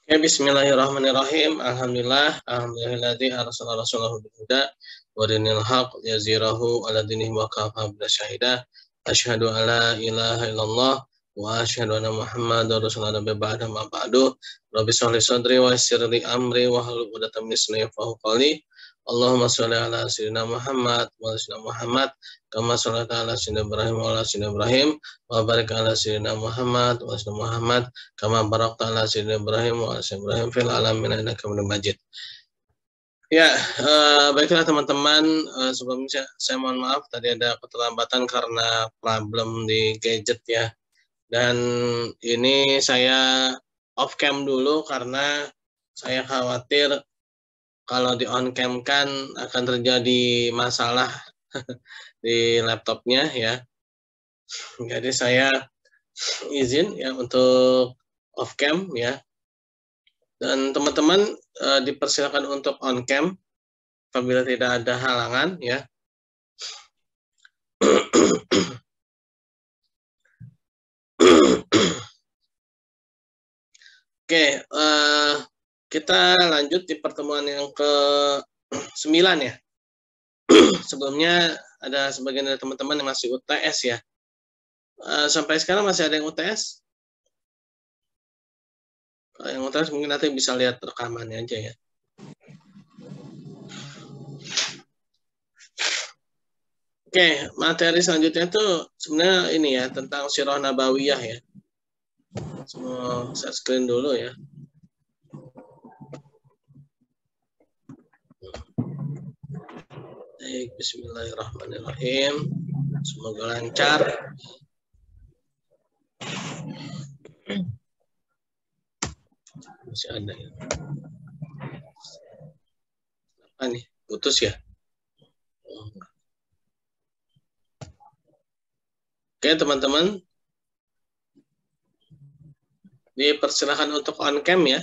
Ya, bismillahirrahmanirrahim. Alhamdulillahilladzi arsala rasulahu bil huda wa dinil haq yazirahu ala dinihi wa kafa bil syahida. Asyhadu an la ilaha illallah wa asyhadu anna Muhammadar rasulullah ba'da ma ba'du. Rabbi shrah li sadri wa yassir li amri wa hlul 'uqdatam min lisani yafqahu qawli. Allahumma shalli ala sayyidina Muhammad wa ala sayyidina Muhammad kama shallaita ala sayyidina Ibrahim wa ala sayyidina Ibrahim wa barik ala sayyidina Muhammad wa ala sayyidina Muhammad kama barakta ala sayyidina Ibrahim wa ala sayyidina Ibrahim fil alamin innaka Hamidum Majid. Ya, baiklah teman-teman, sebelumnya saya mohon maaf tadi ada keterlambatan karena problem di gadget ya. Dan ini saya off cam dulu karena saya khawatir kalau di on cam kan akan terjadi masalah di laptopnya ya. Jadi saya izin ya untuk off cam ya. Dan teman-teman dipersilakan untuk on cam apabila tidak ada halangan ya. Oke, kita lanjut di pertemuan yang ke-9 ya. Sebelumnya ada sebagian dari teman-teman yang masih UTS ya. Sampai sekarang masih ada yang UTS? Kalau yang UTS mungkin nanti bisa lihat rekamannya aja ya. Oke, materi selanjutnya itu sebenarnya ini ya, tentang Sirah Nabawiyah ya. Semua share screen dulu ya. Baik, bismillahirrahmanirrahim. Semoga lancar. Masih ada ya. Apa nih? Putus ya? Oke, teman-teman. Dipersilakan untuk on cam ya.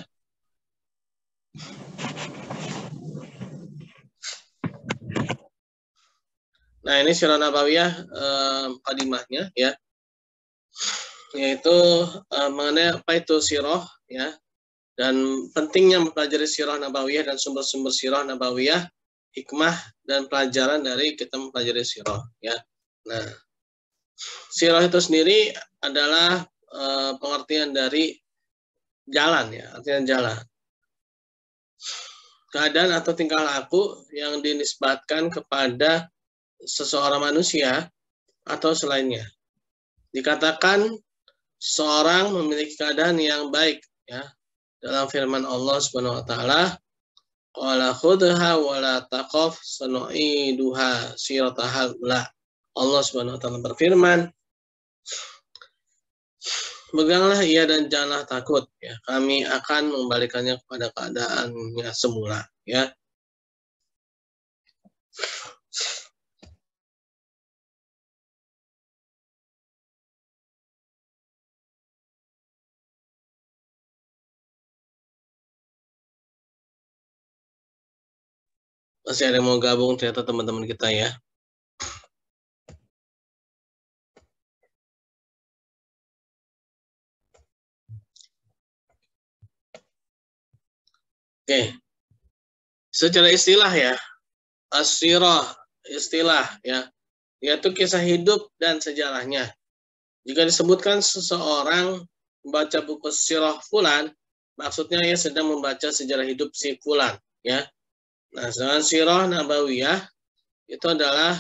Nah, ini Sirah Nabawiyah mukadimahnya ya. Yaitu mengenai apa itu sirah ya. Dan pentingnya mempelajari Sirah Nabawiyah dan sumber-sumber Sirah Nabawiyah, hikmah dan pelajaran dari kita mempelajari sirah ya. Nah, sirah itu sendiri adalah pengertian dari jalan ya, artinya jalan. Keadaan atau tingkah laku yang dinisbatkan kepada seseorang manusia atau selainnya. Dikatakan seorang memiliki keadaan yang baik ya. Dalam firman Allah Subhanahu wa taala, qala khudha wa la taqaf sanu'iduha sirataha ula. Allah Subhanahu wa taala berfirman, meganglah ia dan janganlah takut ya, kami akan mengembalikannya kepada keadaannya semula ya. Masih ada yang mau gabung ternyata teman-teman kita ya. Oke. Secara istilah ya, as-sirah istilah ya, yaitu kisah hidup dan sejarahnya. Jika disebutkan seseorang membaca buku sirah fulan, maksudnya ia sedang membaca sejarah hidup si fulan ya. Nah, sedangkan Sirah Nabawiyah itu adalah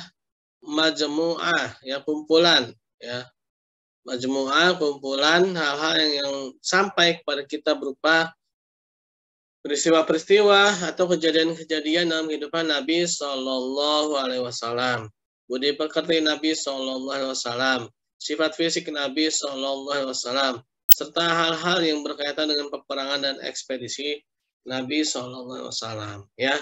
majmu'ah ya, kumpulan ya. Majmu'ah, kumpulan hal-hal yang sampai kepada kita berupa peristiwa-peristiwa atau kejadian-kejadian dalam kehidupan Nabi Shallallahu Alaihi Wasallam, budi pekerti Nabi Shallallahu Alaihi Wasallam, sifat fisik Nabi Shallallahu Alaihi Wasallam, serta hal-hal yang berkaitan dengan peperangan dan ekspedisi Nabi Shallallahu Alaihi Wasallam. Ya.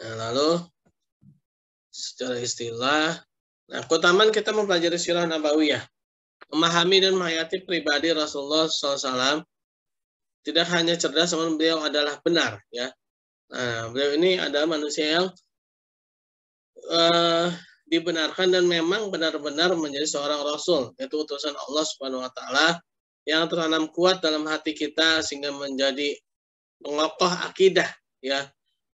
Nah, lalu secara istilah, nah, keutamaan kita mempelajari Sirah Nabawiyah, memahami dan menghayati pribadi Rasulullah SAW, tidak hanya cerdas, namun beliau adalah benar ya. Nah, beliau ini adalah manusia yang dibenarkan dan memang benar-benar menjadi seorang rasul, yaitu utusan Allah Subhanahu wa taala yang tertanam kuat dalam hati kita sehingga menjadi pengokoh akidah ya.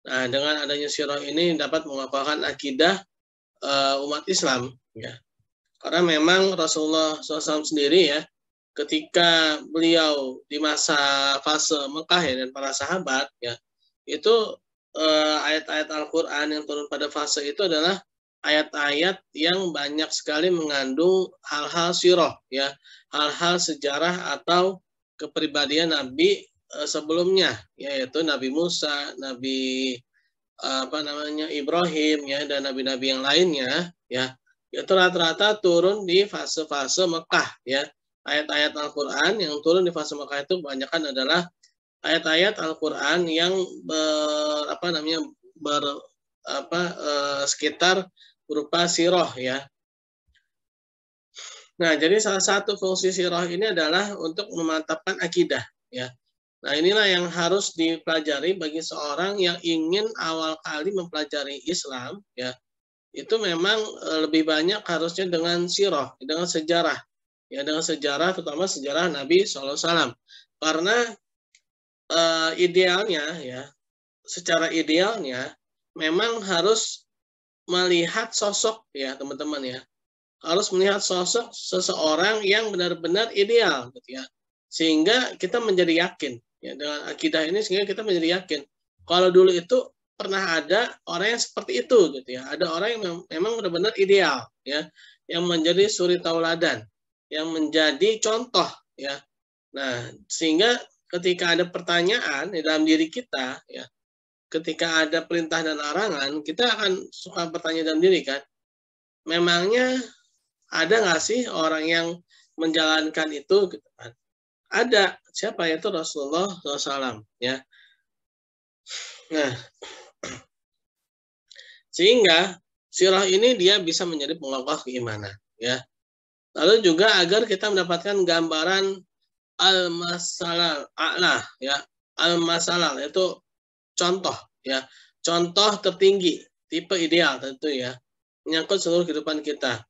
Nah, dengan adanya sirah ini dapat mengokohkan akidah umat Islam ya. Karena memang Rasulullah SAW sendiri ya, ketika beliau di masa fase Mekah ya dan para sahabat ya, itu ayat-ayat Al-Quran yang turun pada fase itu adalah ayat-ayat yang banyak sekali mengandung hal-hal sirah ya, hal-hal sejarah atau kepribadian Nabi sebelumnya, yaitu Nabi Musa, Nabi Ibrahim ya, dan nabi-nabi yang lainnya ya. Itu rata-rata turun di fase-fase Mekah ya. Ayat-ayat Al-Qur'an yang turun di fase Mekah itu kebanyakan adalah ayat-ayat Al-Qur'an yang sekitar berupa sirah ya. Nah, jadi salah satu fungsi sirah ini adalah untuk memantapkan akidah ya. Nah, inilah yang harus dipelajari bagi seorang yang ingin awal kali mempelajari Islam ya. Itu memang lebih banyak harusnya dengan sirah, dengan sejarah. Ya, dengan sejarah, terutama sejarah Nabi SAW. Karena idealnya ya, secara idealnya memang harus melihat sosok ya, teman-teman ya. Harus melihat sosok seseorang yang benar-benar ideal gitu ya. Sehingga kita menjadi yakin ya, dengan akidah ini sehingga kita menjadi yakin kalau dulu itu pernah ada orang yang seperti itu gitu ya. Ada orang yang memang benar-benar ideal ya, yang menjadi suri tauladan, yang menjadi contoh ya. Nah, sehingga ketika ada pertanyaan di dalam diri kita ya, ketika ada perintah dan larangan, kita akan suka bertanya dalam diri kan, memangnya ada nggak sih orang yang menjalankan itu gitu kan? Ada. Siapa? Yaitu Rasulullah SAW ya. Nah, sehingga sirah ini dia bisa menjadi pengokoh keimanan ya. Lalu juga agar kita mendapatkan gambaran al-masalah a'la ya. Al-masalah itu contoh ya. Contoh tertinggi, tipe ideal tentu ya. Menyangkut seluruh kehidupan kita.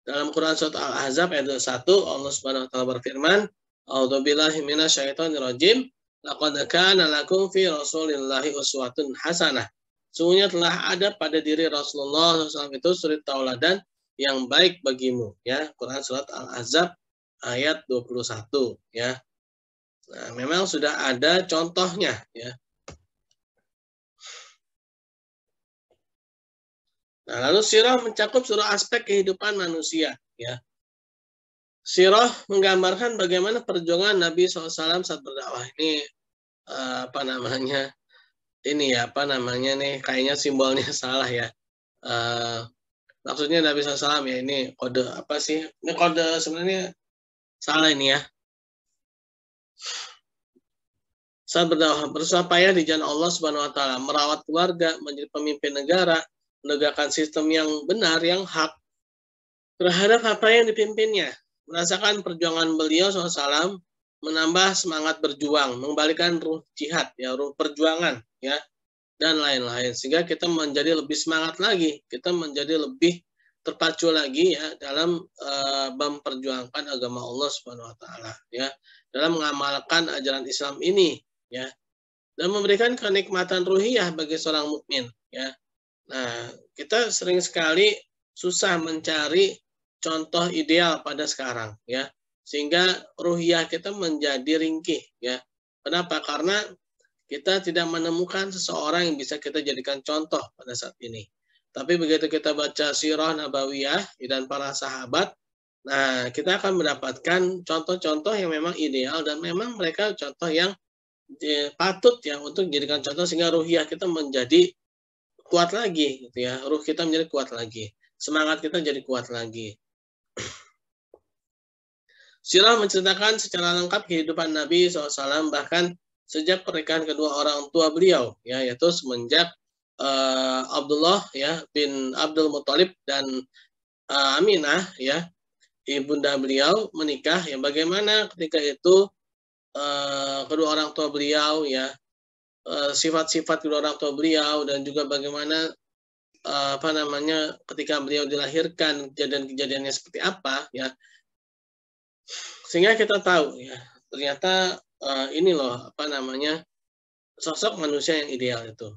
Dalam Quran surat Al-Ahzab ayat 1 Allah Subhanahu wa taala berfirman, "A'udzubillahi minasyaitonir rajim. Laqad kana lakum fi Rasulillahi uswatun hasanah." Sungguhnya telah ada pada diri Rasulullah SAW itu suri tauladan yang baik bagimu ya. Quran surat Al-Ahzab ayat 21 ya. Nah, memang sudah ada contohnya ya. Nah, lalu sirah mencakup seluruh aspek kehidupan manusia ya. Sirah menggambarkan bagaimana perjuangan Nabi SAW saat berdakwah. Ini kayaknya simbolnya salah ya. Maksudnya Nabi SAW ya, ini kode apa sih? Ini kode sebenarnya salah ini ya. Saat berdakwah, bersusah payah di jalan Allah Subhanahu wa taala, merawat keluarga, menjadi pemimpin negara, menegakkan sistem yang benar, yang hak terhadap apa yang dipimpinnya. Merasakan perjuangan beliau SAW menambah semangat berjuang, mengembalikan ruh jihad, ya, ruh perjuangan, ya, dan lain-lain. Sehingga kita menjadi lebih semangat lagi, kita menjadi lebih terpacu lagi ya dalam memperjuangkan agama Allah Subhanahu wa taala ya, dalam mengamalkan ajaran Islam ini ya, dan memberikan kenikmatan ruhiyah bagi seorang mukmin ya. Nah, kita sering sekali susah mencari contoh ideal pada sekarang ya, sehingga ruhiyah kita menjadi ringkih ya. Kenapa? Karena kita tidak menemukan seseorang yang bisa kita jadikan contoh pada saat ini. Tapi begitu kita baca sirah nabawiyah dan para sahabat, nah kita akan mendapatkan contoh-contoh yang memang ideal dan memang mereka contoh yang patut ya untuk dijadikan contoh, sehingga ruhiyah kita menjadi kuat lagi gitu ya. Ruh kita menjadi kuat lagi. Semangat kita jadi kuat lagi. Sirah menceritakan secara lengkap kehidupan Nabi SAW bahkan sejak pernikahan kedua orang tua beliau ya, yaitu semenjak Abdullah ya bin Abdul Muthalib dan Aminah ya, ibunda beliau menikah ya, bagaimana ketika itu kedua orang tua beliau ya, sifat-sifat kedua orang tua beliau, dan juga bagaimana apa namanya, ketika beliau dilahirkan, kejadian-kejadiannya seperti apa ya, sehingga kita tahu ya, ternyata ini loh apa namanya, sosok manusia yang ideal itu.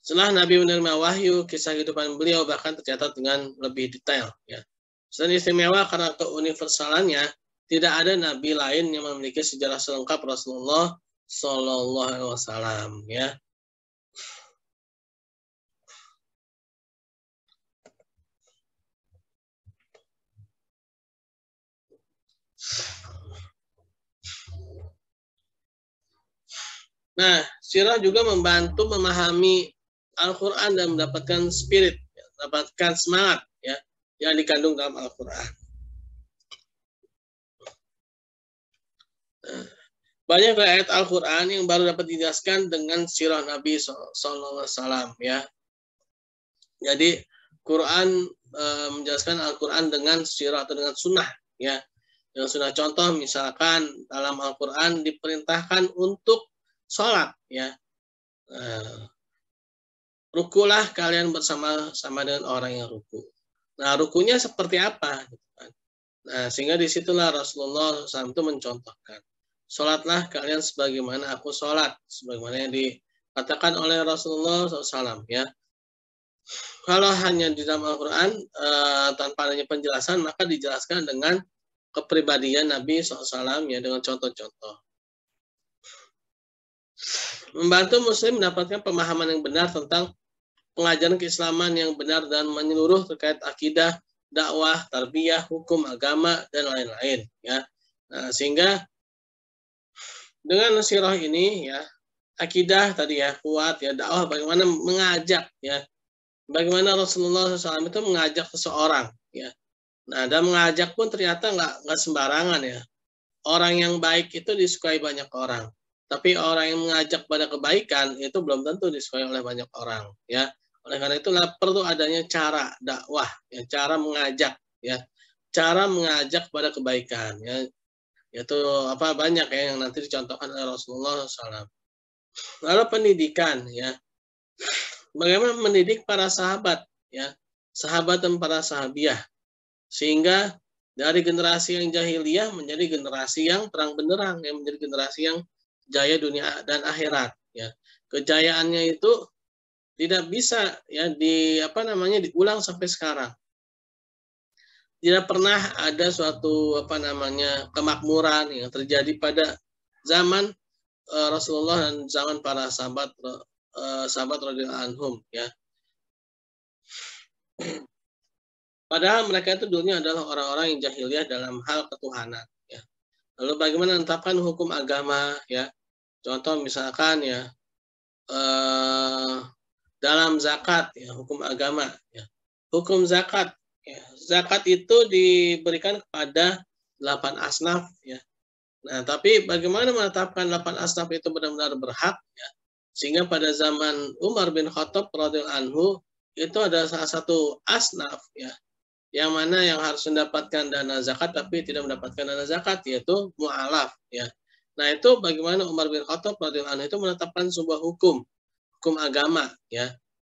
Setelah Nabi menerima wahyu, kisah kehidupan beliau bahkan tercatat dengan lebih detail ya. Selain istimewa karena keuniversalannya, tidak ada nabi lain yang memiliki sejarah selengkap Rasulullah Shallallahu Alaihi Wasallam ya. Nah, sirah juga membantu memahami Al-Quran dan mendapatkan spirit, ya, mendapatkan semangat ya, yang dikandung dalam Al-Quran. Nah, banyak ayat Al-Quran yang baru dapat dijelaskan dengan sirah Nabi SAW ya. Jadi Quran menjelaskan Al-Quran dengan sirah atau dengan sunnah ya. Dengan sunnah, contoh misalkan dalam Al-Quran diperintahkan untuk sholat ya. Rukulah kalian bersama-sama dengan orang yang ruku. Nah, rukunya seperti apa? Nah, sehingga disitulah Rasulullah SAW itu mencontohkan. Sholatlah kalian sebagaimana aku sholat. Sebagaimana yang dikatakan oleh Rasulullah SAW. Ya. Kalau hanya di dalam Al-Quran, tanpa adanya penjelasan, maka dijelaskan dengan kepribadian Nabi SAW ya, dengan contoh-contoh. Membantu Muslim mendapatkan pemahaman yang benar tentang pengajaran keislaman yang benar dan menyeluruh terkait akidah, dakwah, tarbiyah, hukum agama dan lain-lain ya. Nah, sehingga dengan sirah ini ya, akidah tadi ya kuat ya, dakwah bagaimana mengajak ya. Bagaimana Rasulullah SAW itu mengajak seseorang ya. Nah, dan mengajak pun ternyata nggak sembarangan ya. Orang yang baik itu disukai banyak orang. Tapi orang yang mengajak pada kebaikan itu belum tentu disukai oleh banyak orang ya. Oleh karena itulah perlu adanya cara dakwah, ya, cara mengajak, ya, cara mengajak pada kebaikan, ya, yaitu apa banyak ya yang nanti dicontohkan oleh Rasulullah SAW. Lalu pendidikan, ya, bagaimana mendidik para sahabat, ya, sahabat dan para sahabiah, sehingga dari generasi yang jahiliyah menjadi generasi yang terang benderang, yang menjadi generasi yang jaya dunia dan akhirat, ya. Kejayaannya itu tidak bisa ya diulang sampai sekarang. Tidak pernah ada suatu kemakmuran yang terjadi pada zaman Rasulullah dan zaman para sahabat radhiyallahu anhum ya. Padahal mereka itu dulunya adalah orang-orang yang jahiliyah dalam hal ketuhanan ya. Lalu bagaimana menetapkan hukum agama ya? Contoh misalkan ya dalam zakat ya, hukum agama ya. Hukum zakat ya. Zakat itu diberikan kepada 8 asnaf ya. Nah, tapi bagaimana menetapkan 8 asnaf itu benar-benar berhak ya. Sehingga pada zaman Umar bin Khattab radhiyallahu anhu itu ada salah satu asnaf ya, yang mana yang harus mendapatkan dana zakat tapi tidak mendapatkan dana zakat, yaitu mu'alaf ya. Nah, itu bagaimana Umar bin Khattab radhiyallahu anhu itu menetapkan sebuah hukum agama ya.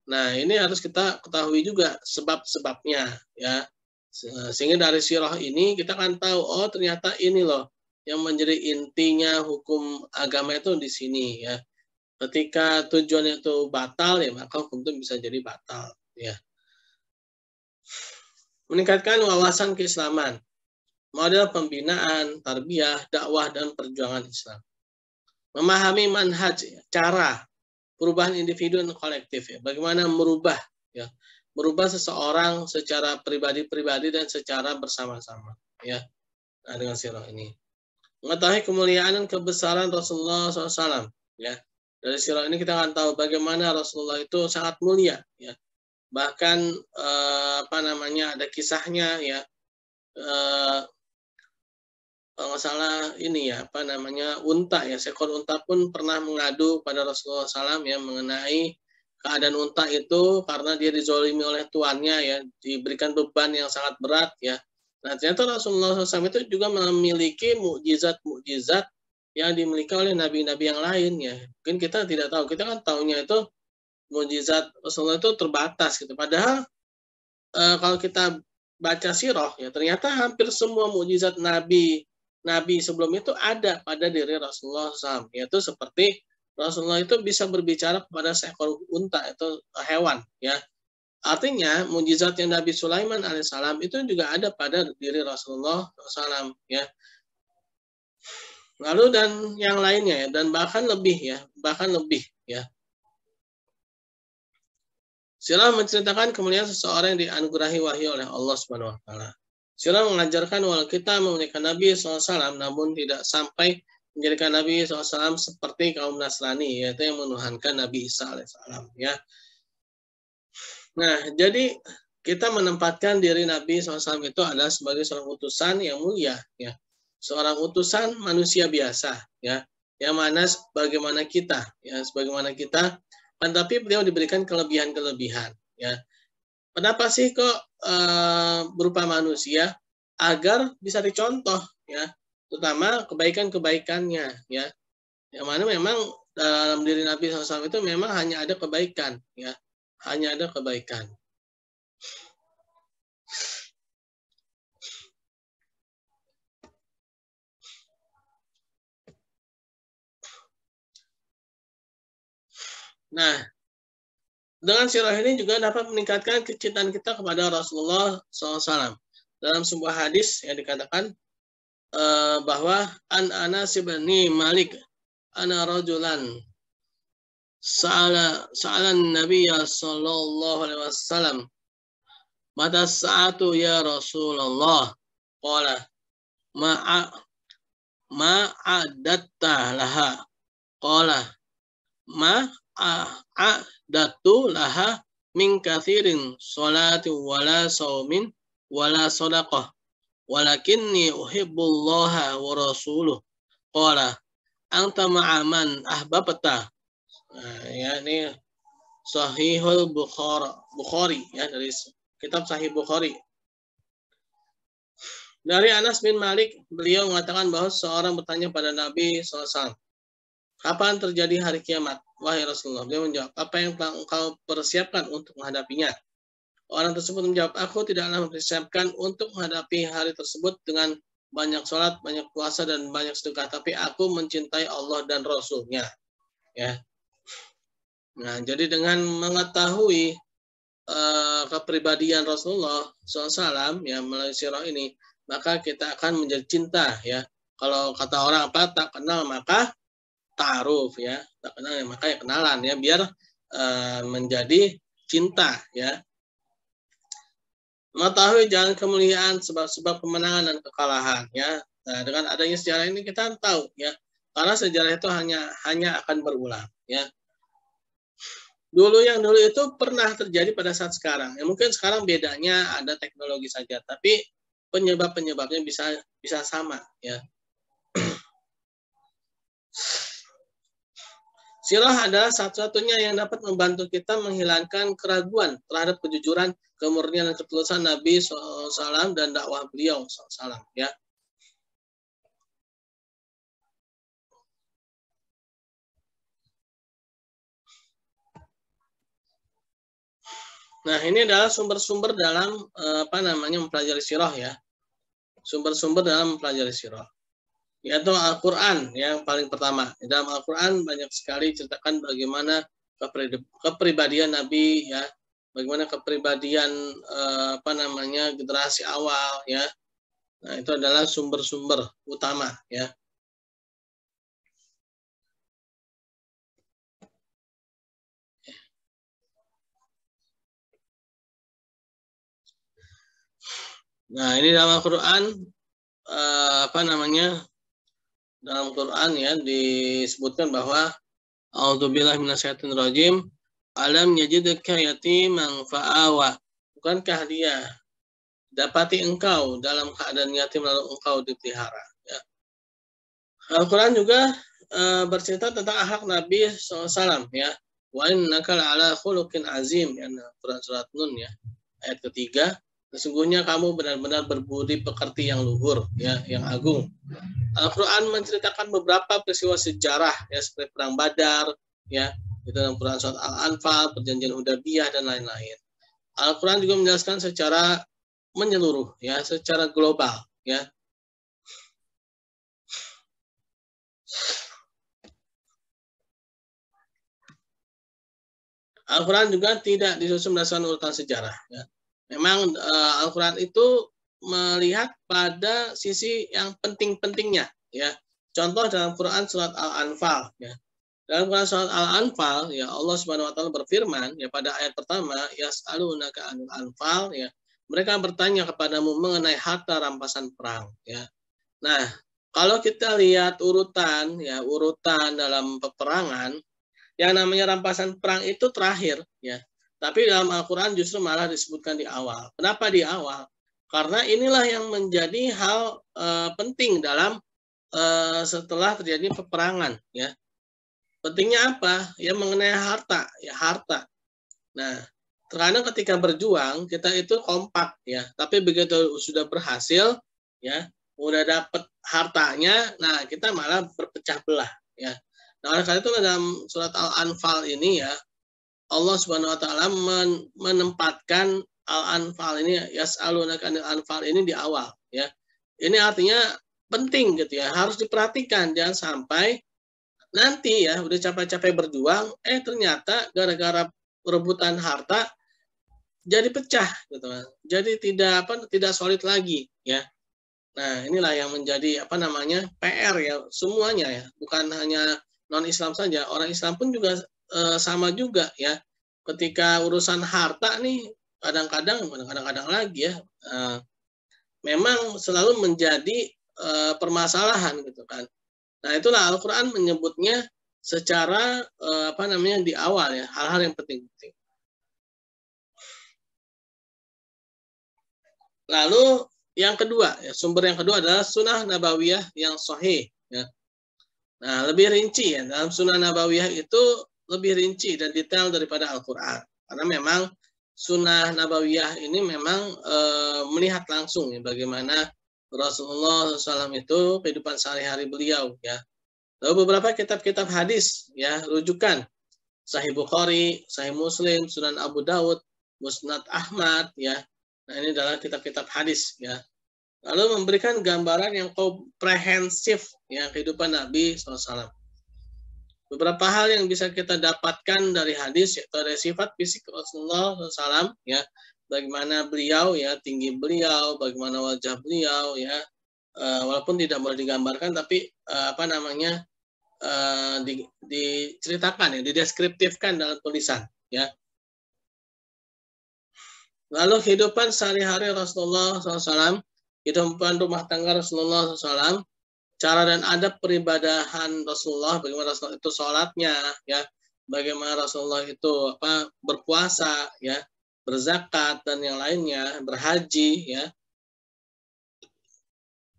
Nah, ini harus kita ketahui juga sebab-sebabnya ya. Sehingga dari sirah ini kita akan tahu, oh ternyata ini loh yang menjadi intinya hukum agama itu di sini ya. Ketika tujuannya itu batal ya, maka hukum itu bisa jadi batal ya. Meningkatkan wawasan keislaman, model pembinaan, tarbiyah, dakwah dan perjuangan Islam. Memahami manhaj, cara perubahan individu dan kolektif ya. Bagaimana merubah ya. Merubah seseorang secara pribadi-pribadi dan secara bersama-sama ya. Nah, dengan sirah ini. Mengetahui kemuliaan dan kebesaran Rasulullah SAW ya. Dari sirah ini kita akan tahu bagaimana Rasulullah itu sangat mulia ya. Bahkan ada kisahnya ya. Kalau nggak salah ini ya unta ya, seekor unta pun pernah mengadu pada Rasulullah SAW ya mengenai keadaan unta itu karena dia dizolimi oleh tuannya ya, diberikan beban yang sangat berat ya. Nah, ternyata Rasulullah SAW itu juga memiliki mukjizat yang dimiliki oleh nabi-nabi yang lain ya. Mungkin kita tidak tahu, kita kan taunya itu mukjizat Rasulullah itu terbatas gitu. Padahal kalau kita baca sirah ya ternyata hampir semua mukjizat Nabi sebelum itu ada pada diri Rasulullah SAW. Yaitu seperti Rasulullah itu bisa berbicara kepada seekor unta, itu hewan ya. Artinya mukjizatnya Nabi Sulaiman alaihissalam itu juga ada pada diri Rasulullah SAW ya. Lalu dan yang lainnya ya, dan bahkan lebih ya. Sirah menceritakan kemuliaan seseorang yang dianugerahi wahyu oleh Allah Subhanahu wa taala. Sirah mengajarkan walau kita memuliakan Nabi SAW namun tidak sampai menjadikan Nabi SAW seperti kaum Nasrani, yaitu yang menuhankan Nabi Isa alaihissalam ya. Nah, jadi kita menempatkan diri Nabi SAW itu adalah sebagai seorang utusan yang mulia ya. Seorang utusan manusia biasa ya. Yang mana sebagaimana kita ya, tapi beliau diberikan kelebihan-kelebihan ya. Kenapa sih kok berupa manusia? Agar bisa dicontoh ya, terutama kebaikan-kebaikannya ya. Yang mana memang dalam diri Nabi SAW itu memang hanya ada kebaikan ya. Hanya ada kebaikan. Nah, dengan sirah ini juga dapat meningkatkan kecintaan kita kepada Rasulullah SAW. Dalam sebuah hadis yang dikatakan bahwa an Anas bin Malik ana rajulan sa'alan Nabi sallallahu alaihi wasallam mata sa'atu ya Rasulullah qala ma'adatta laha qala ma'adatu laha min kathirin salati wala saumin wala sadaqah walakinni uhibbullaha wa rasuluh qala anta ma'aman ahbabta. Ya, ini Sahihul Bukhari ya, dari kitab Sahih Bukhari. Dari Anas bin Malik, beliau mengatakan bahwa seorang bertanya pada Nabi SAW, kapan terjadi hari kiamat? Wahai Rasulullah, beliau menjawab, apa yang telah engkau persiapkan untuk menghadapinya? Orang tersebut menjawab, aku tidaklah mempersiapkan untuk menghadapi hari tersebut dengan banyak sholat, banyak puasa, dan banyak sedekah, tapi aku mencintai Allah dan Rasul-Nya. Ya. Nah, jadi dengan mengetahui kepribadian Rasulullah SAW ya melalui sirah ini, maka kita akan menjadi cinta ya. Kalau kata orang apa, tak kenal maka ta'aruf ya, tak kenal maka ya kenalan ya, biar menjadi cinta ya. Mengetahui jalan kemuliaan, sebab-sebab kemenangan dan kekalahan ya. Nah, dengan adanya sejarah ini kita tahu ya, karena sejarah itu hanya akan berulang ya. Dulu itu pernah terjadi pada saat sekarang. Ya, mungkin sekarang bedanya ada teknologi saja, tapi penyebabnya bisa sama ya. Sirah adalah satu-satunya yang dapat membantu kita menghilangkan keraguan terhadap kejujuran, kemurnian dan ketulusan Nabi SAW dan dakwah beliau SAW ya. Nah, ini adalah sumber-sumber dalam mempelajari sirah ya. Sumber-sumber dalam mempelajari sirah. Yaitu Al-Qur'an yang paling pertama. Dalam Al-Qur'an banyak sekali ceritakan bagaimana kepribadian Nabi ya, bagaimana kepribadian generasi awal ya. Nah, itu adalah sumber-sumber utama ya. Nah, ini dalam Al-Qur'an dalam Quran ya disebutkan bahwa a'udzubillahi minasyaitonir rajim, alam yajidka yatiman fa'awa. Bukankah dia dapati engkau dalam keadaan yatim lalu engkau dipelihara ya. Al-Qur'an juga bercerita tentang akhlak Nabi SAW ya. Wa innaka la'ala khuluqin azim ya, Quran surat Nun ya, ayat ketiga. Sesungguhnya kamu benar-benar berbudi pekerti yang luhur ya, yang agung. Al-Qur'an menceritakan beberapa peristiwa sejarah ya, seperti perang Badar ya, Itu dalam Quran surat Al-Anfal, perjanjian Hudaybiyah dan lain-lain. Al-Quran juga menjelaskan secara menyeluruh, ya, secara global, ya. Al-Quran juga tidak disusun berdasarkan urutan sejarah. Ya. Memang Al-Quran itu melihat pada sisi yang penting-pentingnya. Ya. Contoh dalam Quran surat Al-Anfal. Ya. Dalam Quran surat Al-Anfal, ya Allah Subhanahu Wa Taala berfirman, ya pada ayat pertama, yas'alunaka anil anfal, ya mereka bertanya kepadamu mengenai harta rampasan perang. Ya. Nah, kalau kita lihat urutan, ya urutan dalam peperangan, yang namanya rampasan perang itu terakhir, ya. Tapi dalam Al-Quran justru malah disebutkan di awal. Kenapa di awal? Karena inilah yang menjadi hal penting dalam setelah terjadi peperangan, ya. Pentingnya apa? Ya mengenai harta, ya harta. Nah, terkadang ketika berjuang kita itu kompak, ya. Tapi begitu sudah berhasil, ya, udah dapet hartanya, nah kita malah berpecah belah, ya. Nah, oleh karena itu dalam surat Al-Anfal ini, ya, Allah Subhanahu Wa Taala menempatkan Al-Anfal ini, yas'alunaka anil anfal ini di awal, ya. Ini artinya penting gitu, ya, harus diperhatikan, jangan sampai nanti, ya, udah capek-capek berjuang, ternyata gara-gara perebutan harta jadi pecah gitu kan. Jadi tidak solid lagi, ya. Nah, inilah yang menjadi PR, ya, semuanya, ya. Bukan hanya non-Islam saja, orang Islam pun juga sama juga, ya. Ketika urusan harta nih kadang-kadang lagi, ya, memang selalu menjadi permasalahan gitu kan. Nah, itulah Al-Qur'an menyebutnya secara di awal, ya, hal-hal yang penting-penting. Lalu yang kedua, ya, sumber yang kedua adalah Sunnah Nabawiyah yang sahih. Ya. Nah, lebih rinci, ya, dalam Sunnah Nabawiyah itu lebih rinci dan detail daripada Al-Quran. Karena memang Sunnah Nabawiyah ini memang melihat langsung, ya, bagaimana Rasulullah SAW itu kehidupan sehari-hari beliau. Ya. Lalu beberapa kitab-kitab hadis, ya, rujukan Sahih Bukhari, Sahih Muslim, Sunan Abu Daud, Musnad Ahmad, ya. Nah, ini adalah kitab-kitab hadis, ya. Lalu memberikan gambaran yang komprehensif, ya, kehidupan Nabi SAW. Beberapa hal yang bisa kita dapatkan dari hadis, yaitu ada sifat fisik Rasulullah SAW, ya, bagaimana beliau, ya, tinggi beliau, bagaimana wajah beliau, ya, walaupun tidak boleh digambarkan, tapi diceritakan, ya, dideskriptifkan dalam tulisan, ya. Lalu kehidupan sehari-hari Rasulullah SAW, kehidupan rumah tangga Rasulullah SAW, cara dan adab peribadahan Rasulullah, bagaimana Rasulullah itu sholatnya, ya, bagaimana Rasulullah itu berpuasa, ya, berzakat dan yang lainnya, berhaji, ya.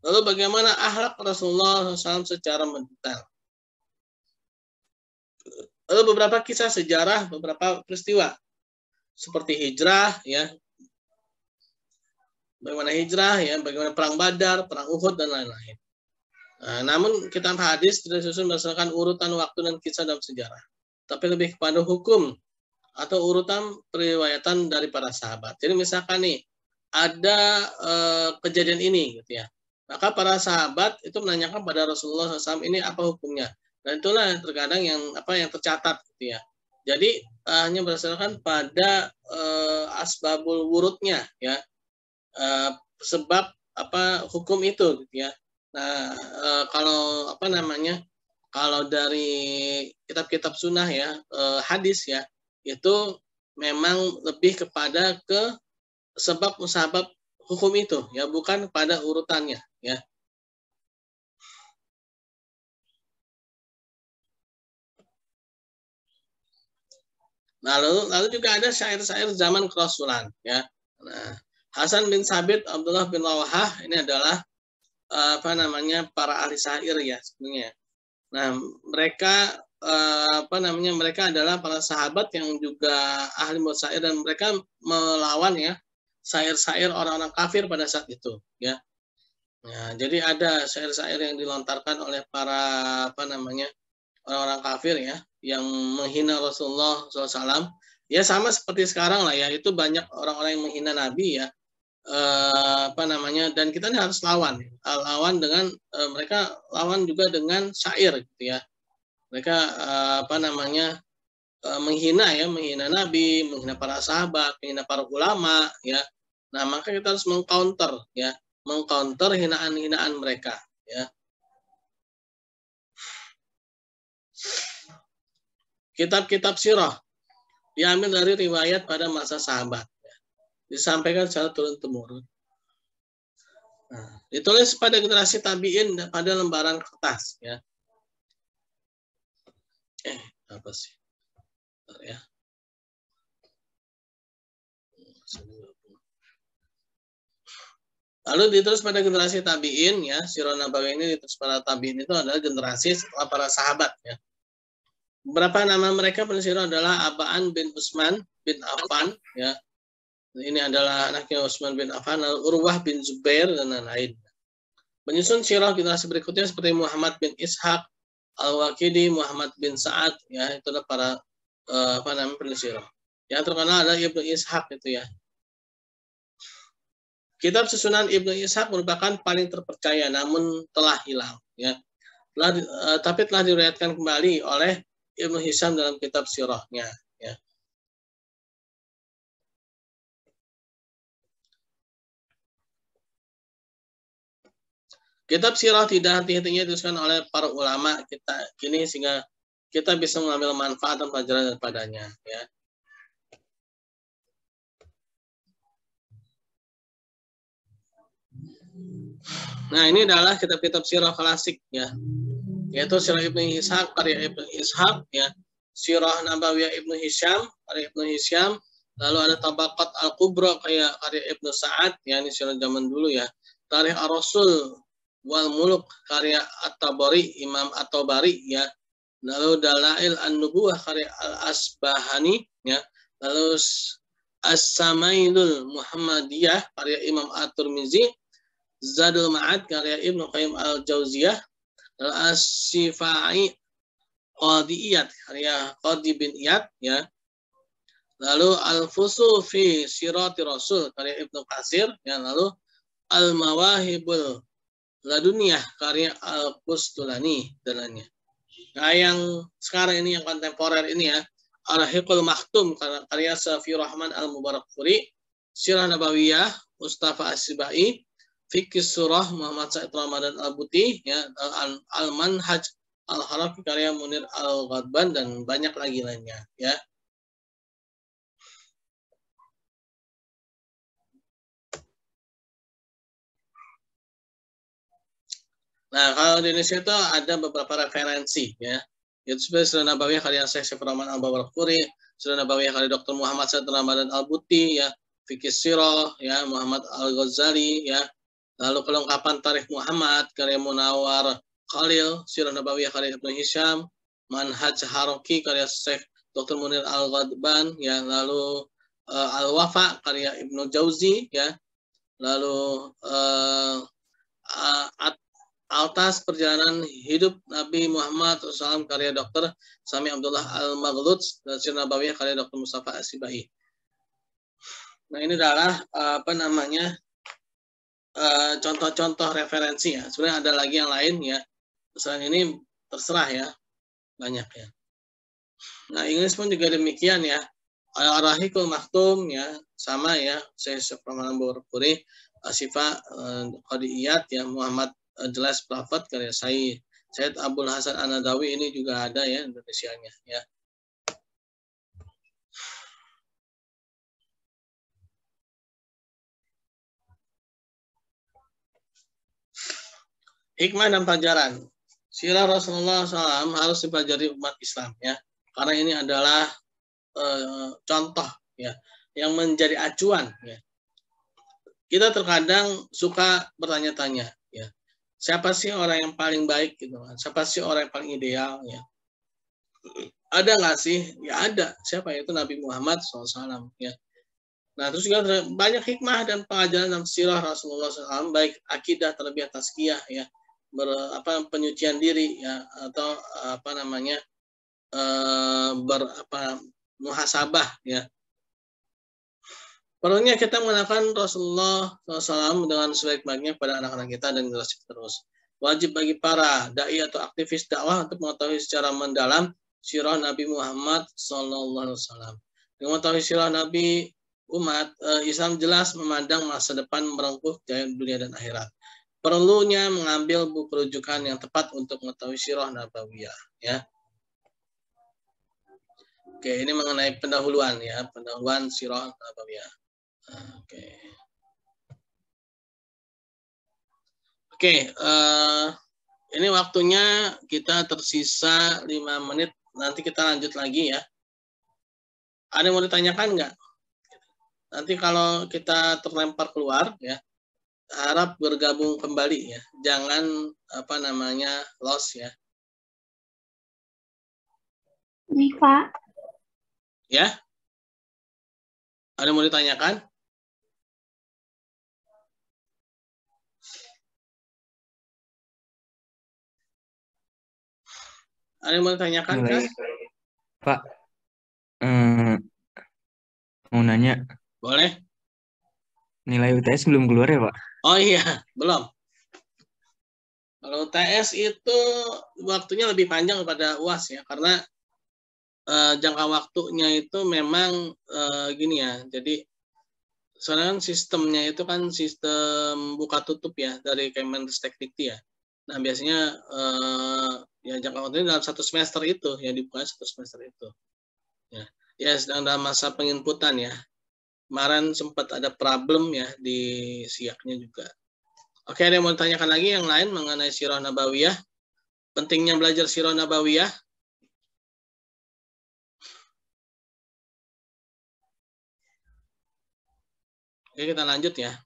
Lalu bagaimana akhlak Rasulullah SAW secara mendetail. Lalu beberapa kisah sejarah, beberapa peristiwa seperti hijrah, ya, bagaimana hijrah, ya, bagaimana perang Badar, perang Uhud dan lain-lain. Nah, namun kitab hadis tidak disusun berdasarkan urutan waktu dan kisah dalam sejarah, tapi lebih kepada hukum atau urutan periwayatan dari para sahabat. Jadi misalkan nih ada kejadian ini, gitu, ya, maka para sahabat itu menanyakan pada Rasulullah SAW ini apa hukumnya. Dan itulah terkadang yang tercatat, gitu, ya. Jadi hanya berdasarkan pada asbabul wurudnya, ya, sebab hukum itu, gitu, ya. Nah, kalau dari kitab-kitab sunnah, ya, hadis, ya, itu memang lebih kepada ke sebab musabab hukum itu, ya, bukan pada urutannya, ya. Nah, lalu juga ada syair-syair zaman kerasulan, ya. Nah, Hasan bin Sabit, Abdullah bin Rawahah ini adalah para ahli syair, ya, sebenarnya. Nah, mereka mereka adalah para sahabat yang juga ahli syair dan mereka melawan, ya, syair-syair orang-orang kafir pada saat itu, ya. Nah, jadi ada syair-syair yang dilontarkan oleh para orang-orang kafir, ya, yang menghina Rasulullah SAW, ya sama seperti sekarang lah ya, itu banyak orang-orang yang menghina Nabi ya, dan kita ini harus lawan dengan mereka lawan juga dengan syair gitu ya, mereka menghina Nabi, menghina para sahabat, menghina para ulama ya. Nah, maka kita harus mengcounter ya, mengcounter hinaan-hinaan mereka ya. Kitab-kitab sirah diambil dari riwayat pada masa sahabat ya. Disampaikan secara turun-temurun. Nah, ditulis pada generasi tabi'in pada lembaran kertas ya. Apa sih? Bentar, ya. Lalu ditulis pada generasi tabi'in ya, Sirah Nabawi ini ditulis pada tabi'in itu adalah generasi setelah para sahabat ya. Beberapa nama mereka penulis sirah adalah Abaan bin Utsman bin Affan ya. Ini adalah anaknya Utsman bin Affan, lalu Urwah bin Zubair dan lain-lain. Menyusun sirah generasi berikutnya seperti Muhammad bin Ishaq, Al-Waqidi, Muhammad bin Sa'ad ya, itu adalah para penulis sirah. Yang terkenal adalah Ibnu Ishaq itu ya. Kitab susunan Ibnu Ishaq merupakan paling terpercaya namun telah hilang ya. Tapi telah diriwayatkan kembali oleh Ibnu Hisham dalam kitab sirahnya ya. Kitab sirah tidak henti-hentinya dituliskan oleh para ulama kita kini sehingga kita bisa mengambil manfaat dan pelajaran daripadanya ya. Nah, ini adalah kitab-kitab sirah klasik ya. Yaitu Sirah Ibnu Ishaq karya Ibnu Ishaq ya. Sirah Nabawiyah Ibnu Hisham karya Ibnu Hisham, lalu ada Tabaqat Al-Kubra karya Ibnu Sa'ad ya, ini sirah zaman dulu ya. Tarikh Ar-Rasul wal Muluk karya At-Tabari, Imam At-Tabari ya. Lalu Dalail An-Nubuwah karya Al-Asbahani ya. Lalu As-Samailul Muhammadiyah karya Imam At-Tirmizi, Zadul Ma'ad karya Ibnu Qayyim Al-Jauziyah, As-Sifai Qadiyat karya Qadi bin Iyad ya. Lalu Al-Fusul fi Sirati Rasul karya Ibnu Katsir ya. Lalu Al-Mawahibul Laduniyah karya Al-Qustulani dan lainnya. Nah, yang sekarang ini yang kontemporer ini ya, Al-Hiqul Maktum karya Safi Rahman Al-Mubarakfuri, Sirah Nabawiyah Mustafa As-Sibai, Fikih Surah Muhammad Said Ramadan Al-Buti ya, Al-Manhaj Al-Harafi karya Munir Al-Ghadban dan banyak lagi lainnya ya. Nah, kalau di Indonesia itu ada beberapa referensi ya. Itu seperti Sirah Nabawiyah karya Syekh Rahman Al-Mubarakfuri, Sirah Nabawiyah karya Dr. Muhammad Said Ramadan Al-Buti ya, Fikih Sirah ya Muhammad Al-Ghazali ya. Lalu kelengkapan Tarikh Muhammad karya Munawar Khalil, Sirah Nabawiyah karya Ibnu Hisham, Manhaj Haroki karya Syekh Dr. Munir Al-Ghadban ya, lalu Al-Wafa karya Ibnu Jauzi ya, lalu Altas Perjalanan Hidup Nabi Muhammad SAW karya Dr. Sami Abdullah Al-Maghlud dan Sirah Nabawiyah karya Dr. Mustafa As-Sibai. Nah, ini adalah contoh-contoh referensi ya. Sebenarnya ada lagi yang lain ya. Selain ini terserah ya, banyak ya. Nah, Inggris pun juga demikian ya. Al-Rahikul Maktum ya, sama ya. Saya Rahman Al-Mubarakfuri, Asyifa Qadiyat ya, Muhammad Jelas Prophet karya Said Abdul Hasan An-Nadawi, ini juga ada ya Indonesianya ya. Hikmah dan pelajaran. Sirah Rasulullah SAW harus dipelajari umat Islam ya, karena ini adalah contoh ya yang menjadi acuan ya. Kita terkadang suka bertanya-tanya ya, siapa sih orang yang paling baik gitu kan? Siapa sih orang yang paling ideal ya? Ada nggak sih? Ya ada. Siapa? Itu Nabi Muhammad SAW ya. Nah, terus juga banyak hikmah dan pengajaran dalam sirah Rasulullah SAW, baik akidah terlebih tazkiyah ya, penyucian diri ya, atau muhasabah ya. Perlunya kita mengenalkan Rasulullah SAW dengan sebaik-baiknya pada anak-anak kita dan generasi terus. Wajib bagi para dai atau aktivis dakwah untuk mengetahui secara mendalam sirah Nabi Muhammad SAW. Dengan mengetahui sirah Nabi, umat Islam jelas memandang masa depan merengkuh jaya dunia dan akhirat. Perlunya mengambil buku rujukan yang tepat untuk mengetahui sirah nabawiyah. Ya. Oke, ini mengenai pendahuluan ya, pendahuluan sirah nabawiyah. Oke. Oke, ini waktunya kita tersisa 5 menit. Nanti kita lanjut lagi ya. Ada yang mau ditanyakan nggak? Nanti kalau kita terlempar keluar ya, harap bergabung kembali ya. Jangan loss ya. Ini Pak. Ya? Ada yang mau ditanyakan? Ada yang mau ditanyakan kah? Pak, mau nanya. Boleh. Nilai UTS belum keluar ya Pak? Oh iya, belum. Kalau UTS itu waktunya lebih panjang daripada UAS ya, karena jangka waktunya itu memang gini ya. Jadi sekarang sistemnya itu kan sistem buka tutup ya dari Kemendikbud ya. Nah biasanya ya jangka waktunya dalam 1 semester itu ya, dibuka 1 semester itu. Ya sedang dalam masa penginputan ya. Kemarin sempat ada problem ya di siaknya juga. Oke, ada yang mau ditanyakan lagi yang lain mengenai sirah nabawiyah? Pentingnya belajar sirah nabawiyah? Oke, kita lanjut ya.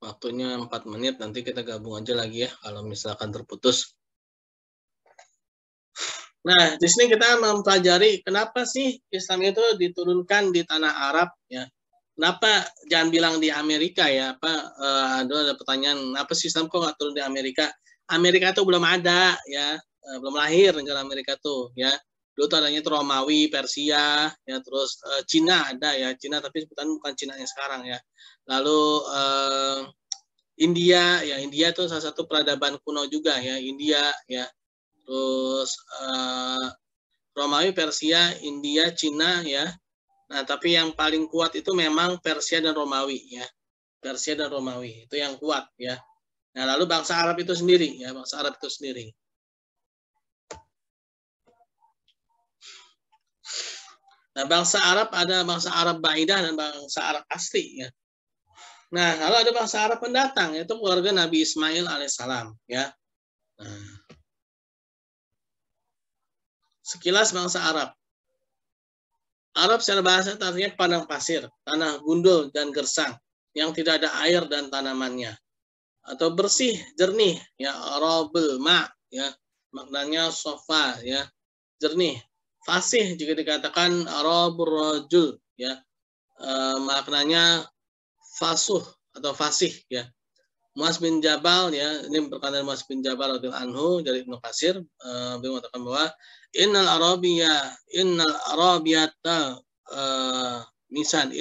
Waktunya 4 menit, nanti kita gabung aja lagi ya kalau misalkan terputus. Nah, di sini kita mempelajari kenapa sih Islam itu diturunkan di tanah Arab ya. Kenapa jangan bilang di Amerika ya, ada pertanyaan, apa sih Islam kok nggak turun di Amerika? Amerika itu belum ada ya, belum lahir negara Amerika tuh ya. Dulu tuh adanya itu Romawi, Persia, ya terus Cina ada ya, Cina tapi sebutan bukan Cina yang sekarang ya. Lalu India ya, India itu salah satu peradaban kuno juga ya, India ya. Terus Romawi, Persia, India, Cina ya. Nah, tapi yang paling kuat itu memang Persia dan Romawi ya. Persia dan Romawi itu yang kuat ya. Nah, lalu bangsa Arab itu sendiri ya, bangsa Arab itu sendiri. Nah, bangsa Arab ada bangsa Arab Baidah dan bangsa Arab asli ya. Nah, lalu ada bangsa Arab pendatang, yaitu keluarga Nabi Ismail alaihissalam ya. Nah, sekilas bangsa Arab. Arab secara bahasa artinya padang pasir, tanah gundul dan gersang yang tidak ada air dan tanamannya. Atau bersih, jernih, ya arabul ma, ya maknanya sofa, ya jernih. Fasih jika dikatakan arabur rajul, ya maknanya fasuh atau fasih, ya. Muaz bin Jabal ya, ini berkaitan dengan Muaz bin Jabal radhiyallahu anhu dari Ibnu Katsir, beliau mengatakan bahwa innal arabiyata misan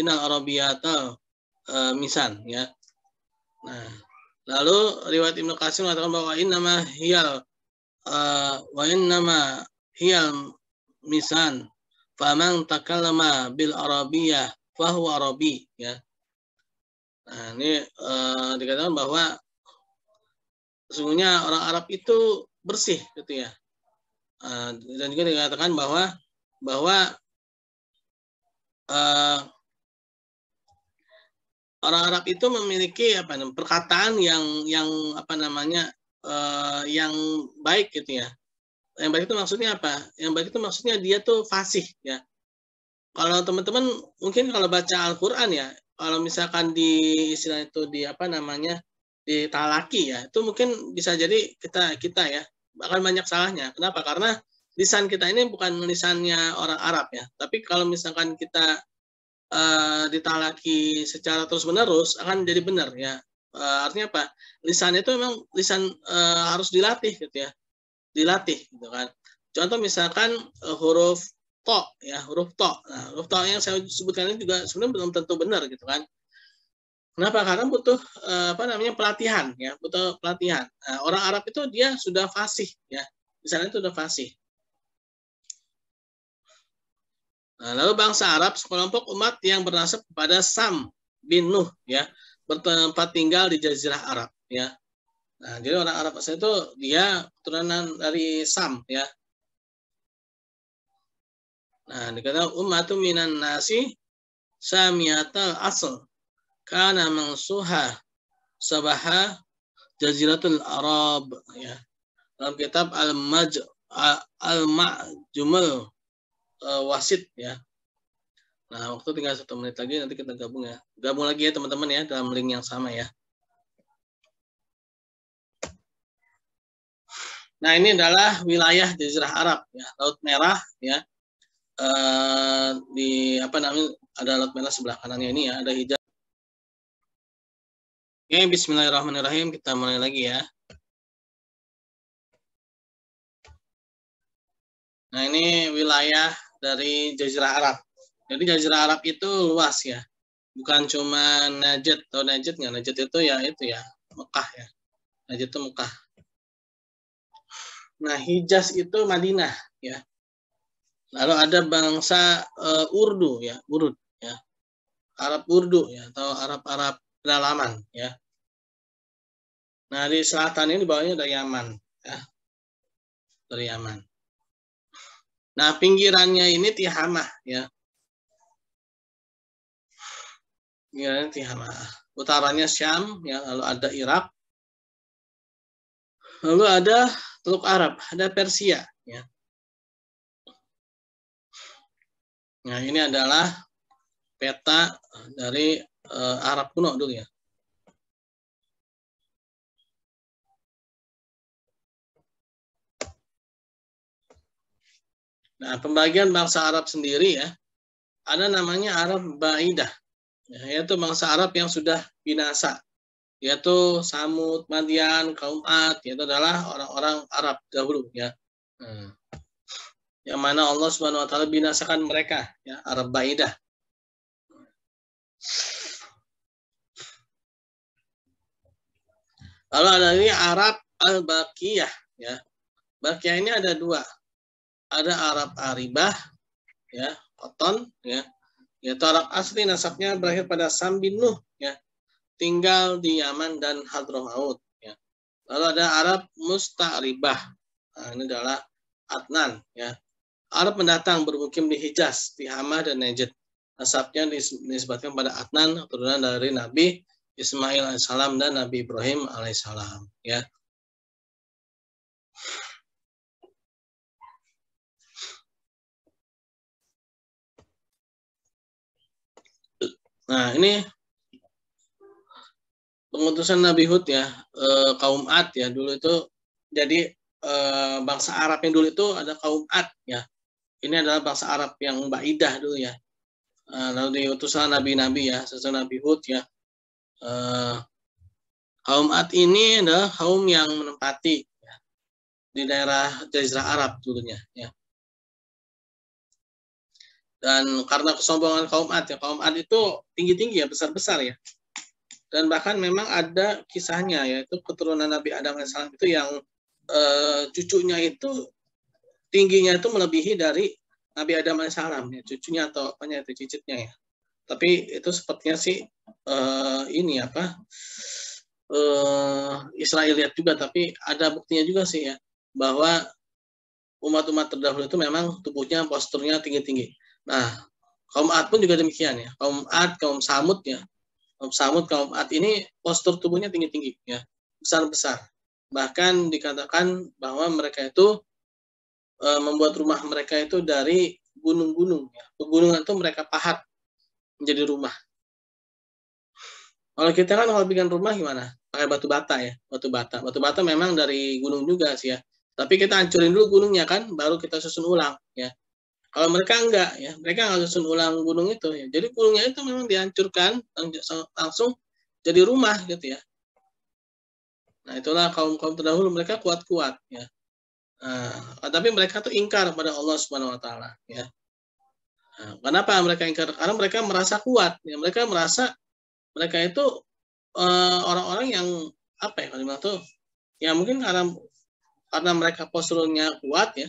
misan ya. Nah, lalu riwayat Ibnu Katsir mengatakan bahwa innama hiyal misan faman takallama bil arabiyah fahuwa arabi ya. Nah, ini dikatakan bahwa sesungguhnya orang Arab itu bersih gitu ya. Dan juga dikatakan bahwa orang Arab itu memiliki perkataan yang yang baik gitu ya. Yang baik itu maksudnya apa? Yang baik itu maksudnya dia tuh fasih ya. Kalau teman-teman mungkin kalau baca Al-Qur'an ya, kalau misalkan di istilah itu di di talaki ya, itu mungkin bisa jadi kita ya akan banyak salahnya. Kenapa? Karena lisan kita ini bukan lisannya orang Arab ya. Tapi kalau misalkan kita ditalaki secara terus-menerus akan jadi benar ya. Artinya apa? Lisan itu memang lisan harus dilatih gitu ya. Dilatih gitu kan. Contoh misalkan huruf to ya, huruf to. Nah, huruf to yang saya sebutkan ini juga sebenarnya belum tentu benar gitu kan. Kenapa? Karena butuh pelatihan ya, butuh pelatihan. Nah, orang Arab itu dia sudah fasih ya. Di sana itu sudah fasih. Nah, lalu bangsa Arab sekelompok umat yang bernasab kepada Sam bin Nuh ya, bertempat tinggal di Jazirah Arab ya. Nah, jadi orang Arab asli itu dia keturunan dari Sam ya. Nah, dikatakan ummatu minan nasi samiyatal asl kana mangsuha sabaha jaziratul Arab ya. Dalam kitab Al-Ma'jumul Wasit ya. Nah, waktu tinggal 1 menit lagi, nanti kita gabung ya. Gabung lagi ya teman-teman ya, dalam link yang sama ya. Nah, ini adalah wilayah Jazirah Arab ya, Laut Merah ya. Di ada Laut Merah sebelah kanannya ini ya, ada Hijaz. Oke, bismillahirrahmanirrahim, kita mulai lagi ya. Nah, ini wilayah dari Jazirah Arab. Jadi Jazirah Arab itu luas ya. Bukan cuma Najd atau Najd nggak? Najd itu ya Mekah ya. Najd itu Mekah. Nah, Hijaz itu Madinah ya. Lalu ada bangsa Urdu ya, Urd ya. Arab Urdu ya, atau Arab pedalaman ya. Nah, di selatan ini di bawahnya ada Yaman ya. Dari Yaman. Nah, pinggirannya ini Tihamah ya. Pinggirannya Tihamah. Utaranya Syam ya, lalu ada Irak. Lalu ada Teluk Arab, ada Persia ya. Nah, ini adalah peta dari Arab kuno dulu ya. Nah, pembagian bangsa Arab sendiri ya, ada namanya Arab Ba'idah, ya, yaitu bangsa Arab yang sudah binasa, yaitu Samud, Madian, kaum Ad, yaitu adalah orang-orang Arab dahulu ya. Yang mana Allah Subhanahu Wa Taala binasakan mereka, ya, Arab Ba'idah. Lalu ada ini Arab Al-Baqiyah, ya. Baqiyah ini ada 2. Ada Arab Aribah, ya, Koton, ya, yaitu Arab asli nasabnya berakhir pada Sam bin Nuh, ya, tinggal di Yaman dan Hadramaut, ya. Lalu ada Arab Musta'ribah, nah, ini adalah Adnan, ya. Arab pendatang bermukim di Hijaz, di Hama dan Najd. Nasabnya disebutkan pada Adnan, keturunan dari Nabi Ismail alaihissalam dan Nabi Ibrahim alaihissalam, ya. Nah, ini pengutusan Nabi Hud ya, kaum Ad ya, dulu itu jadi bangsa Arab yang dulu itu ada kaum Ad ya. Ini adalah bangsa Arab yang Ba'idah dulu ya. Lalu diutuslah nabi-nabi ya, sesudah Nabi Hud ya. Kaum Ad ini adalah kaum yang menempati ya, di daerah Jazirah Arab dulunya ya. Dan karena kesombongan kaum Ad ya, kaum Ad itu tinggi-tinggi ya, besar-besar ya. Dan bahkan memang ada kisahnya, yaitu keturunan Nabi Adam AS itu yang cucunya itu tingginya itu melebihi dari Nabi Adam AS ya, cucunya atau apanya itu cicitnya ya. Tapi itu sepertinya sih Israeliat juga, tapi ada buktinya juga sih ya, bahwa umat-umat terdahulu itu memang tubuhnya, posturnya tinggi-tinggi. Nah, kaum Ad pun juga demikian ya. Kaum Ad, kaum Samud ya. Kaum Samud, kaum Ad ini postur tubuhnya tinggi-tinggi ya. Besar-besar. Bahkan dikatakan bahwa mereka itu membuat rumah mereka itu dari gunung-gunung ya. Pegunungan itu mereka pahat menjadi rumah. Kalau kita kan kalau bikin rumah gimana? Pakai batu bata ya. Batu bata. Batu bata memang dari gunung juga sih ya. Tapi kita hancurin dulu gunungnya kan, baru kita susun ulang ya. Kalau mereka enggak ya, mereka nggak susun ulang gunung itu ya. Jadi gunungnya itu memang dihancurkan langsung jadi rumah gitu ya. Nah, itulah kaum-kaum terdahulu, mereka kuat-kuat ya. Tapi mereka tuh ingkar pada Allah Subhanahu wa taala ya. Kenapa mereka ingkar? Karena mereka merasa kuat ya. Mereka merasa mereka itu orang-orang yang apa ya kalau tuh ya mungkin karena mereka posturnya kuat ya.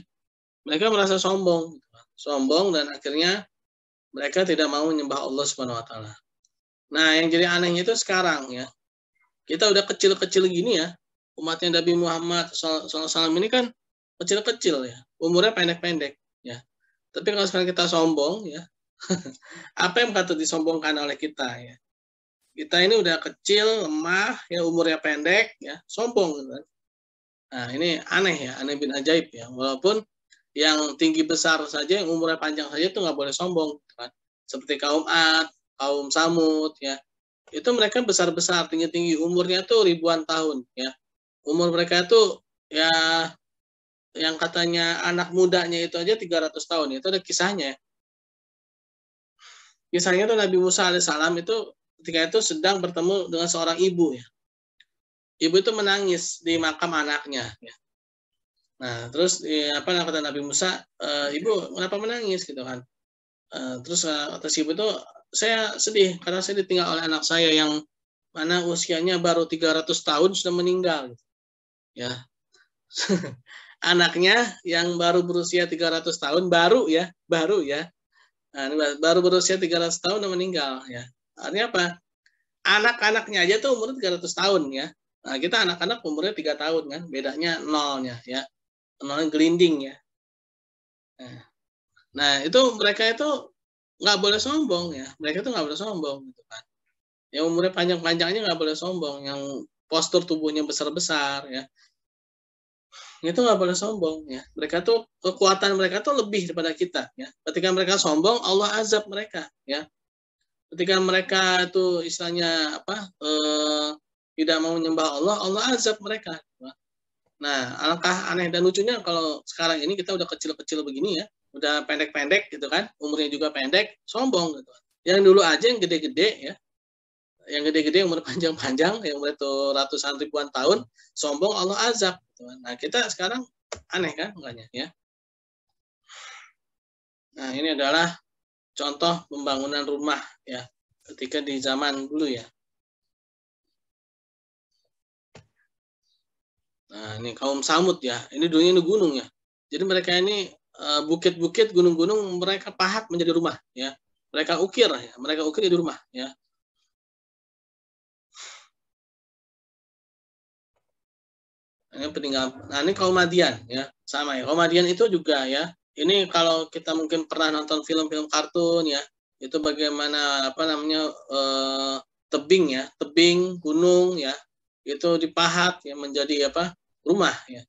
Mereka merasa sombong gitu. Sombong dan akhirnya mereka tidak mau menyembah Allah Subhanahu wa taala. Nah, yang jadi anehnya itu sekarang ya. Kita udah kecil-kecil gini ya. Umatnya Nabi Muhammad SAW ini kan kecil-kecil ya. Umurnya pendek-pendek ya. Tapi kalau sekarang kita sombong ya. Apa yang patut disombongkan oleh kita ya? Kita ini udah kecil, lemah, ya umurnya pendek ya, sombong gitu kan. Nah, ini aneh ya, aneh bin ajaib ya. Walaupun yang tinggi besar saja, yang umurnya panjang saja itu nggak boleh sombong gitu kan. Seperti kaum Ad, kaum Samud ya. Itu mereka besar-besar, tinggi-tinggi, umurnya tuh ribuan tahun ya. Umur mereka itu ya yang katanya anak mudanya itu aja 300 tahun, itu ada kisahnya. Kisahnya tuh Nabi Musa alaihissalam itu ketika itu sedang bertemu dengan seorang ibu ya. Ibu itu menangis di makam anaknya ya. Nah, terus apa kata Nabi Musa, "Ibu, kenapa menangis?" gitu kan. Terus kata si ibu itu, "Saya sedih karena saya ditinggal oleh anak saya yang mana usianya baru 300 tahun sudah meninggal." Ya. Anaknya yang baru berusia 300 tahun baru ya. Nah, baru berusia 300 tahun udah meninggal ya. Artinya apa? Anak-anaknya aja tuh umurnya 300 tahun ya. Nah, kita anak-anak umurnya 3 tahun kan, bedanya nolnya ya. Nolnya gelinding ya. Nah, itu mereka itu nggak boleh sombong ya. Mereka itu nggak boleh sombong gitu kan. Yang umurnya panjang-panjangnya nggak boleh sombong. Yang postur tubuhnya besar-besar ya. Itu nggak boleh sombong ya. Mereka tuh kekuatan mereka tuh lebih daripada kita ya. Ketika mereka sombong, Allah azab mereka ya. Ketika mereka itu istilahnya apa? Tidak mau menyembah Allah, Allah azab mereka. Nah, alangkah aneh dan lucunya kalau sekarang ini kita udah kecil-kecil begini ya, udah pendek-pendek gitu kan, umurnya juga pendek, sombong gitu. Yang dulu aja yang gede-gede ya, yang gede-gede umur panjang-panjang, yang umur itu ratusan ribuan tahun, sombong Allah azab. Gitu. Nah, kita sekarang aneh kan makanya ya. Nah, ini adalah contoh pembangunan rumah ya, ketika di zaman dulu ya. Nah, ini kaum Samud ya. Ini dulunya ini gunung ya. Jadi mereka ini bukit-bukit, gunung-gunung mereka pahat menjadi rumah ya. Mereka ukir ya. Mereka ukir jadi rumah ya. Ini peninggalan. Nah, ini kaum Madian ya. Sama ya. Kaum Madian itu juga ya. Ini kalau kita mungkin pernah nonton film-film kartun ya. Itu bagaimana apa namanya tebing ya, tebing gunung ya. Itu dipahat ya menjadi apa? Rumah ya.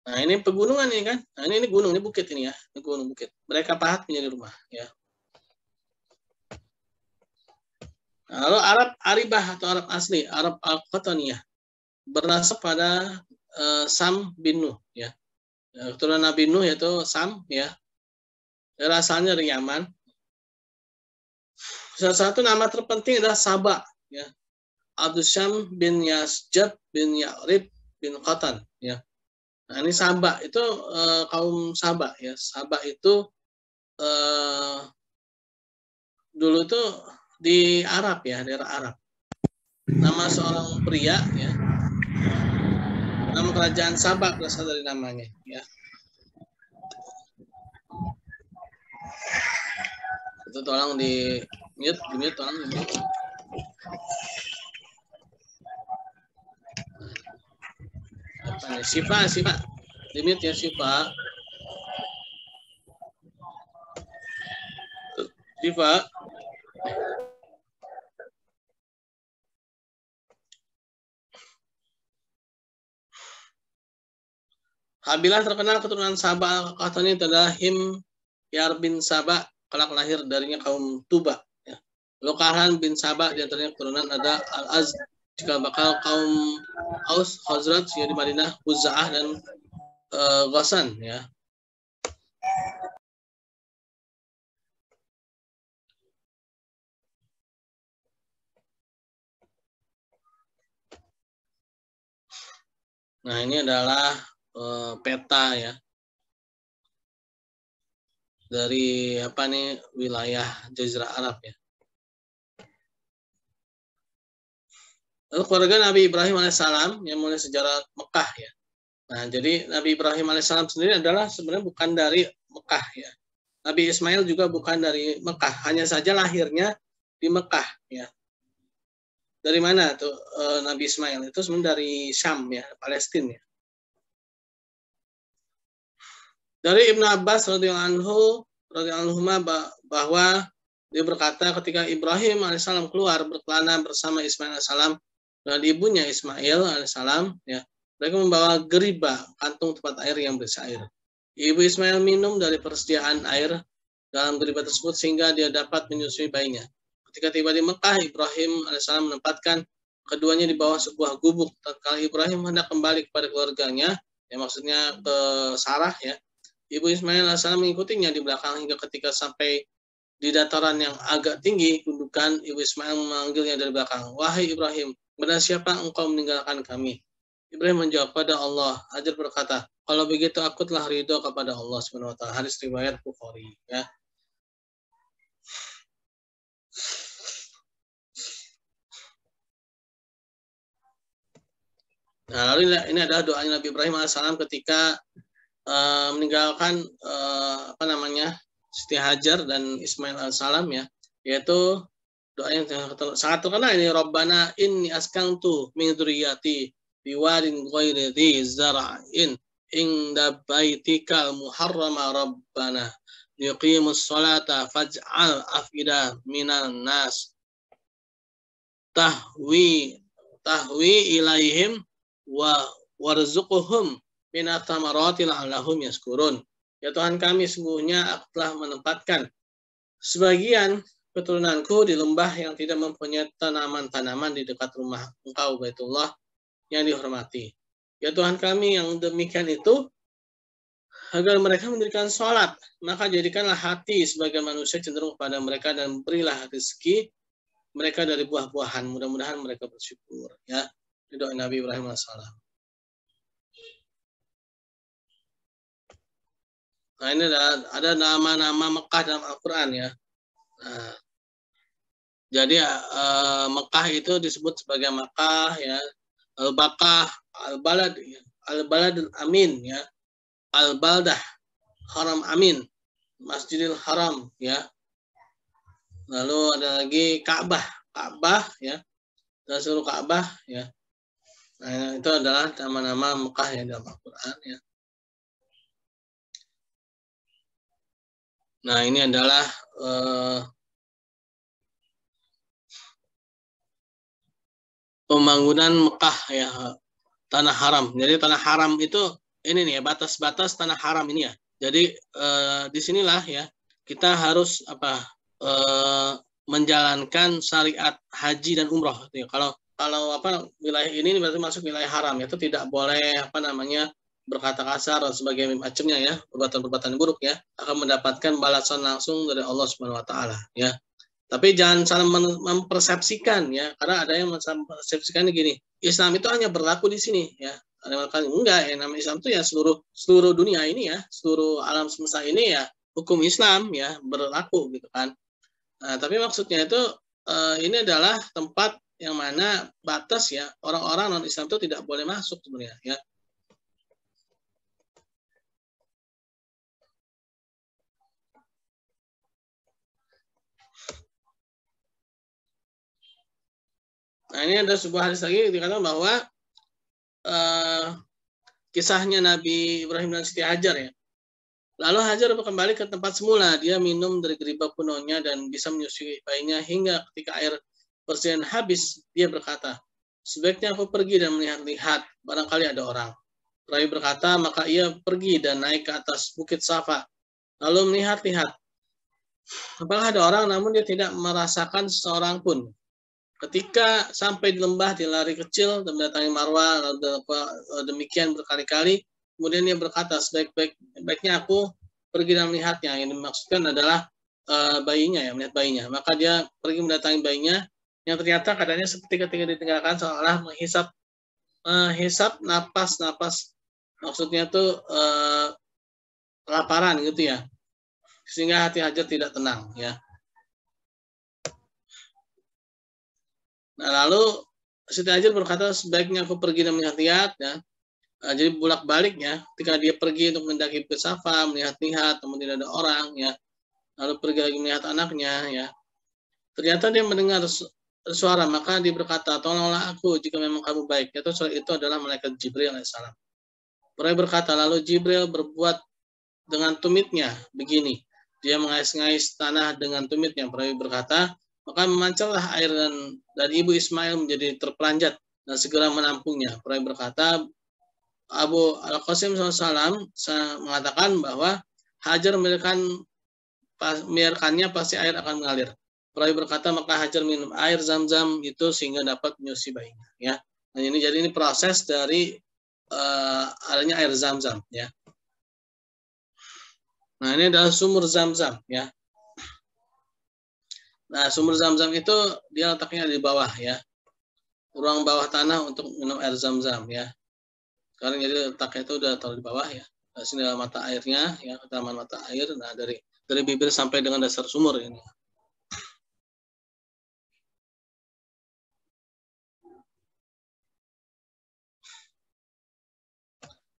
Nah, ini pegunungan ini kan. Nah, ini gunung, ini bukit ini ya. Ini gunung bukit. Mereka pahat menjadi rumah ya. Nah, lalu Arab Aribah atau Arab asli, Arab Al-Qataniyah bernasab pada Sam bin Nuh ya. Keturunan Nabi Nuh yaitu Sam ya. Asalnya dari Yaman. Salah satu nama terpenting adalah Saba ya. Abdul Syam bin Yasjab bin Ya'rib bin Qatan ya. Nah, ini Saba itu kaum Saba ya. Saba itu dulu tuh di Arab ya, daerah Arab. Nama seorang pria ya. Nama kerajaan Saba berasal dari namanya ya. Itu tolong di mute tolong di mute. Apa nih? Siva, di mute ya Siva. Siva. Kabilah terkenal keturunan Saba Al-Qahtani adalah Himyar bin Saba, kelak lahir darinya kaum Tuba. Ya. Lokahan bin Saba di antaranya keturunan ada Al-Az cikal bakal kaum Aus, Khazraj ya di Madinah, Khuza'ah dan Ghasan ya. Nah, ini adalah peta ya dari wilayah Jazirah Arab ya. Lalu keluarga Nabi Ibrahim alaihissalam yang mulai sejarah Mekah ya. Nah, jadi Nabi Ibrahim alaihissalam sendiri adalah sebenarnya bukan dari Mekah ya. Nabi Ismail juga bukan dari Mekah, hanya saja lahirnya di Mekah ya. Dari mana tuh Nabi Ismail? Itu sebenarnya dari Syam ya, Palestina ya. Dari Ibnu Abbas radhiyallahu anhu bahwa dia berkata ketika Ibrahim alaihissalam keluar berkelana bersama Ismail alaihissalam dan ibunya Ismail alaihissalam ya, mereka membawa geriba, kantung tempat air yang berisi air. Ibu Ismail minum dari persediaan air dalam geriba tersebut sehingga dia dapat menyusui bayinya. Ketika tiba di Mekah, Ibrahim alaihissalam menempatkan keduanya di bawah sebuah gubuk. Tatkala Ibrahim hendak kembali kepada keluarganya, ya maksudnya ke Sarah ya, Ibu Ismail alaihissalam mengikutinya di belakang hingga ketika sampai di dataran yang agak tinggi gundukan, Ibu Ismail memanggilnya dari belakang. Wahai Ibrahim, benar siapa engkau meninggalkan kami? Ibrahim menjawab, pada Allah. Hajar berkata, kalau begitu aku telah ridho kepada Allah Subhanahu wa taala. Hadis riwayat Bukhari ya. Nah, lalu ini adalah doanya Nabi Ibrahim alaihissalam ketika meninggalkan Siti Hajar dan Ismail alaihissalam ya, yaitu doa yang sangat terkenal ini, Rabbana inni askantu min dzurriyyati biwadin ghairi dzi zar'in inda baitikal muharrama Rabbana yuqimus sholata faj'al afida minan nas tahwi ilaihim wa warzuqhum minat tamarati la'allahum yaskurun. Ya Tuhan kami, sungguhnya aku telah menempatkan sebagian keturunanku di lembah yang tidak mempunyai tanaman-tanaman di dekat rumah Engkau Baitullah yang dihormati. Ya Tuhan kami, yang demikian itu agar mereka mendirikan sholat, maka jadikanlah hati sebagian manusia cenderung kepada mereka dan berilah rezeki mereka dari buah-buahan. Mudah-mudahan mereka bersyukur ya. Doa Nabi Ibrahim alaihissalam. Nah, ini ada nama-nama Mekah dalam Al-Quran ya. Nah, jadi Mekah itu disebut sebagai Makkah ya, Al-Baqah, Al-Balad, Al-Balad Amin ya, Al-Baldah, Haram Amin, Masjidil Haram ya. Lalu ada lagi Ka'bah ya, dan seluruh Ka'bah ya. Nah, itu adalah nama-nama Mekah yang dalam Al-Quran ya. Nah, ini adalah pembangunan Mekah ya, tanah haram. Jadi tanah haram itu ini nih ya, batas-batas tanah haram ini ya. Jadi disinilah ya kita harus menjalankan syariat haji dan umroh. Ya. Kalau wilayah ini berarti masuk wilayah haram, itu tidak boleh berkata kasar dan sebagainya macamnya ya, perbuatan-perbuatan buruk ya, akan mendapatkan balasan langsung dari Allah Subhanahu wa taala ya. Tapi jangan salah mempersepsikan ya, karena ada yang mempersepsikan gini, Islam itu hanya berlaku di sini ya. Ada yang mengatakan enggak, ya namanya Islam itu ya seluruh dunia ini ya, seluruh alam semesta ini ya hukum Islam ya berlaku gitu kan. Nah, tapi maksudnya itu ini adalah tempat yang mana batas ya, orang-orang non Islam itu tidak boleh masuk sebenarnya ya. Nah, ini ada sebuah hadis lagi dikatakan bahwa kisahnya Nabi Ibrahim dan Siti Hajar ya. Lalu Hajar kembali ke tempat semula. Dia minum dari geriba kunonya dan bisa menyusui bayinya hingga ketika air persediaan habis, dia berkata, sebaiknya aku pergi dan melihat-lihat, barangkali ada orang. Rawi berkata, maka ia pergi dan naik ke atas bukit Safa. Lalu melihat-lihat. Apakah ada orang, namun dia tidak merasakan seorang pun. Ketika sampai di lembah, dia lari kecil dan mendatangi Marwah, demikian berkali-kali. Kemudian dia berkata, sebaiknya aku pergi dan melihatnya. Yang dimaksudkan adalah bayinya, ya, melihat bayinya. Maka dia pergi mendatangi bayinya, yang ternyata keadaannya seperti ketika ditinggalkan, seolah menghisap napas, maksudnya tuh kelaparan gitu ya, sehingga hati Hajar tidak tenang ya. Nah, lalu Siti Hajar berkata, sebaiknya aku pergi dan melihat-lihat ya. Jadi bolak-balik ya, ketika dia pergi untuk mendaki Bukit Safa, melihat-lihat, namun tidak ada orang ya. Lalu pergi lagi melihat anaknya ya. Ternyata dia mendengar suara, maka dia berkata, tolonglah aku jika memang kamu baik. Itu adalah malaikat Jibril alaihissalam. Perawi berkata, lalu Jibril berbuat dengan tumitnya begini. Dia mengais-ngais tanah dengan tumitnya. Perawi berkata, maka memancarlah air dan ibu Ismail menjadi terpelanjat dan segera menampungnya. Perawi berkata, Abu Al-Qasim SAW mengatakan bahwa Hajar membiarkannya pasti air akan mengalir. Perawi berkata, maka Hajar minum air Zam-Zam itu sehingga dapat menyusui bayinya. Ya. Nah, jadi ini proses dari adanya air Zam-Zam. Ya. Nah, ini adalah sumur Zam-Zam. Ya. Nah, sumur Zam-Zam itu dia letaknya di bawah ya. Ruang bawah tanah untuk minum air Zam-Zam ya. Sekarang jadi letaknya itu udah taruh di bawah ya. Nah, sini adalah mata airnya ya, kedalaman mata air. Nah, dari bibir sampai dengan dasar sumur ini.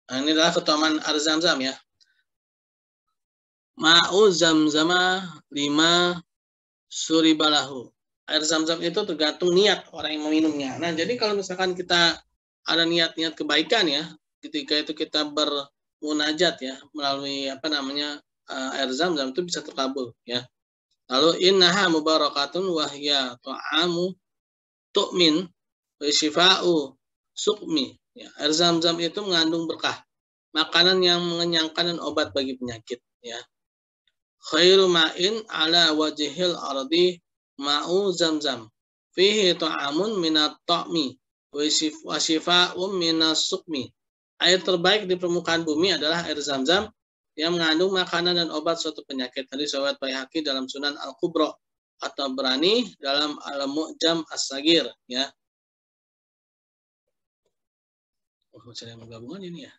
Nah, ini adalah keutamaan air Zam-Zam ya. Ma'u Zam-Zama 5 suribalahu. Air Zam-Zam itu tergantung niat orang yang meminumnya. Nah, jadi kalau misalkan kita ada niat-niat kebaikan ya, ketika itu kita bermunajat ya melalui air Zam-Zam itu bisa terkabul ya. Lalu innaha mubarakatun wahya ta'amu tu'min wa syifa'u sukmi. Ya, air Zam-Zam itu mengandung berkah, makanan yang mengenyangkan dan obat bagi penyakit ya. Khairu ma'in ala wajhil ardi ma'u Zam-Zam. Fihi ta'amun minat ta'mi wa shifa'un minas sukmi. Air terbaik di permukaan bumi adalah air Zam-Zam yang mengandung makanan dan obat suatu penyakit. Tadi Riwayat Baihaqi dalam Sunan Al-Kubra atau Berani dalam Al-Mu'jam As-Sagir ya. Oh, saya menggabungkan ini ya.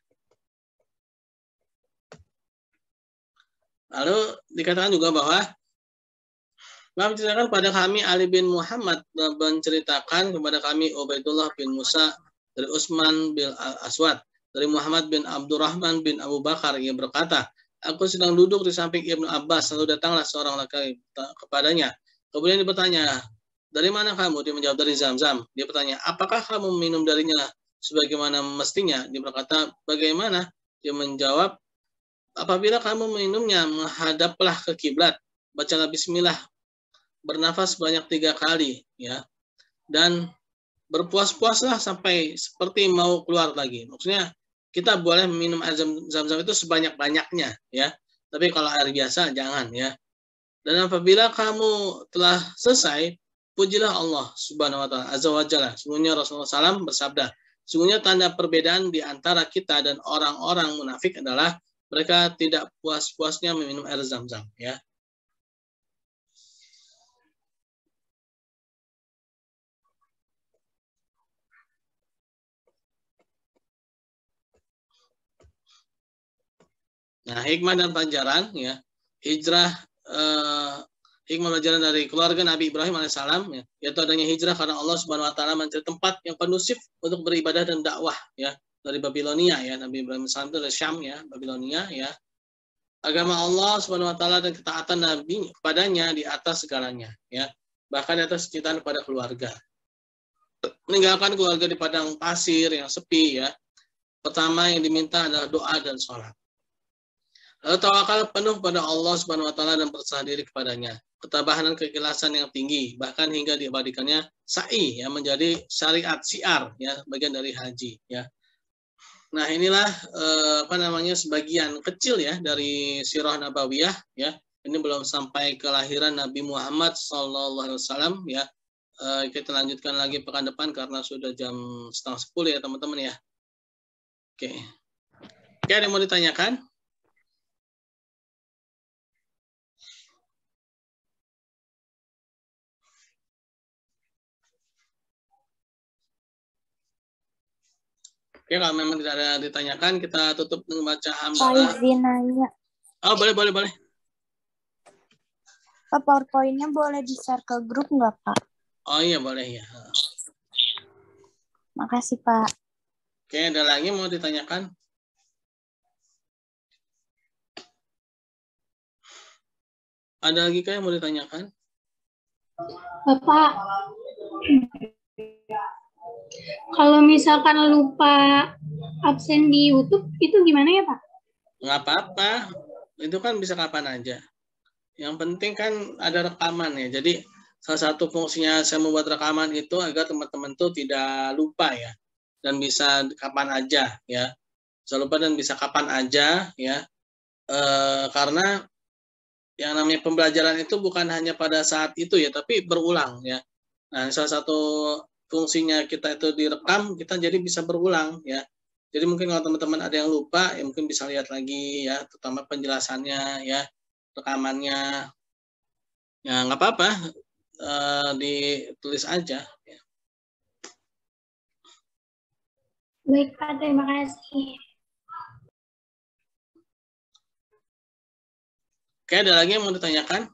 Lalu dikatakan juga bahwa menceritakan pada kami Ali bin Muhammad menceritakan kepada kami Ubaidullah bin Musa dari Utsman bin Al-Aswad dari Muhammad bin Abdurrahman bin Abu Bakar. Ia berkata, aku sedang duduk di samping Ibnu Abbas, lalu datanglah seorang laki kepadanya. Kemudian dia bertanya, dari mana kamu? Dia menjawab, dari Zam-Zam. Dia bertanya, apakah kamu minum darinya sebagaimana mestinya? Dia berkata, bagaimana? Dia menjawab, apabila kamu minumnya, menghadaplah ke kiblat, bacalah bismillah, bernafas sebanyak 3 kali, ya, dan berpuas-puaslah sampai seperti mau keluar lagi. Maksudnya kita boleh minum air Zam-Zam itu sebanyak-banyaknya, ya. Tapi kalau air biasa jangan, ya. Dan apabila kamu telah selesai, pujilah Allah Subhanahu wa taala azza wa jalla. Sungguhnya Rasulullah SAW bersabda, sungguhnya tanda perbedaan di antara kita dan orang-orang munafik adalah mereka tidak puas-puasnya meminum air Zam-Zam, ya. Nah, hikmah dan pelajaran ya. Hijrah hikmah pelajaran dari keluarga Nabi Ibrahim alaihissalam ya, yaitu adanya hijrah karena Allah Subhanahu wa taala mencari tempat yang kondusif untuk beribadah dan dakwah ya, dari Babilonia ya. Nabi Ibrahim alaihissalam itu dari Syam ya, Babilonia ya. Agama Allah Subhanahu wa taala dan ketaatan Nabi kepadanya di atas segalanya ya. Bahkan di atas kecintaan kepada keluarga. Meninggalkan keluarga di padang pasir yang sepi ya. Pertama yang diminta adalah doa dan sholat. Lalu tawakal penuh pada Allah Subhanahu wa taala dan berserah diri kepadanya. Ketabahan dan keikhlasan yang tinggi, bahkan hingga diabadikannya sa'i ya, menjadi syariat syiar ya, bagian dari haji ya. Nah, inilah sebagian kecil ya dari sirah nabawiyah ya. Ini belum sampai kelahiran Nabi Muhammad sallallahu alaihi wasallam ya. kita lanjutkan lagi pekan depan karena sudah jam 9:30 ya teman-teman ya. Oke. Oke, ada yang mau ditanyakan? Oke, kalau memang tidak ada ditanyakan, kita tutup dengan baca Pak hamdalah. izin nanya. Oh, boleh. Pak, PowerPoint-nya boleh di-share ke grup nggak, Pak? Oh iya, boleh ya. Makasih, Pak. Oke, ada lagi mau ditanyakan? Ada lagi kah yang mau ditanyakan? Bapak, kalau misalkan lupa absen di YouTube, itu gimana ya, Pak? Nggak apa-apa. Itu kan bisa kapan aja. Yang penting kan ada rekaman ya. Jadi salah satu fungsinya saya membuat rekaman itu agar teman-teman tuh tidak lupa ya. Dan bisa kapan aja ya. Bisa lupa dan bisa kapan aja ya. Karena yang namanya pembelajaran itu bukan hanya pada saat itu ya, tapi berulang ya. Nah, salah satu fungsinya kita itu direkam, kita jadi bisa berulang ya. Jadi mungkin kalau teman-teman ada yang lupa, ya mungkin bisa lihat lagi ya, terutama penjelasannya ya, rekamannya. Ya nggak apa-apa, ditulis aja. Ya. Baik, Pak. Terima kasih. Oke, ada lagi yang mau ditanyakan?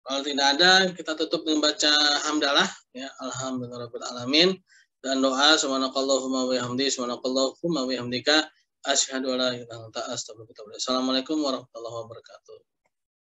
Kalau tidak ada, kita tutup dengan baca hamdalah ya, alhamdulillahirabbil alamin, dan doa subhanakallahumma wa bihamdika subhanakallahumma wa bihamdika asyhadu an la ilaha illa anta astaghfiruka wa atubu ilaik. Assalamualaikum warahmatullahi wabarakatuh.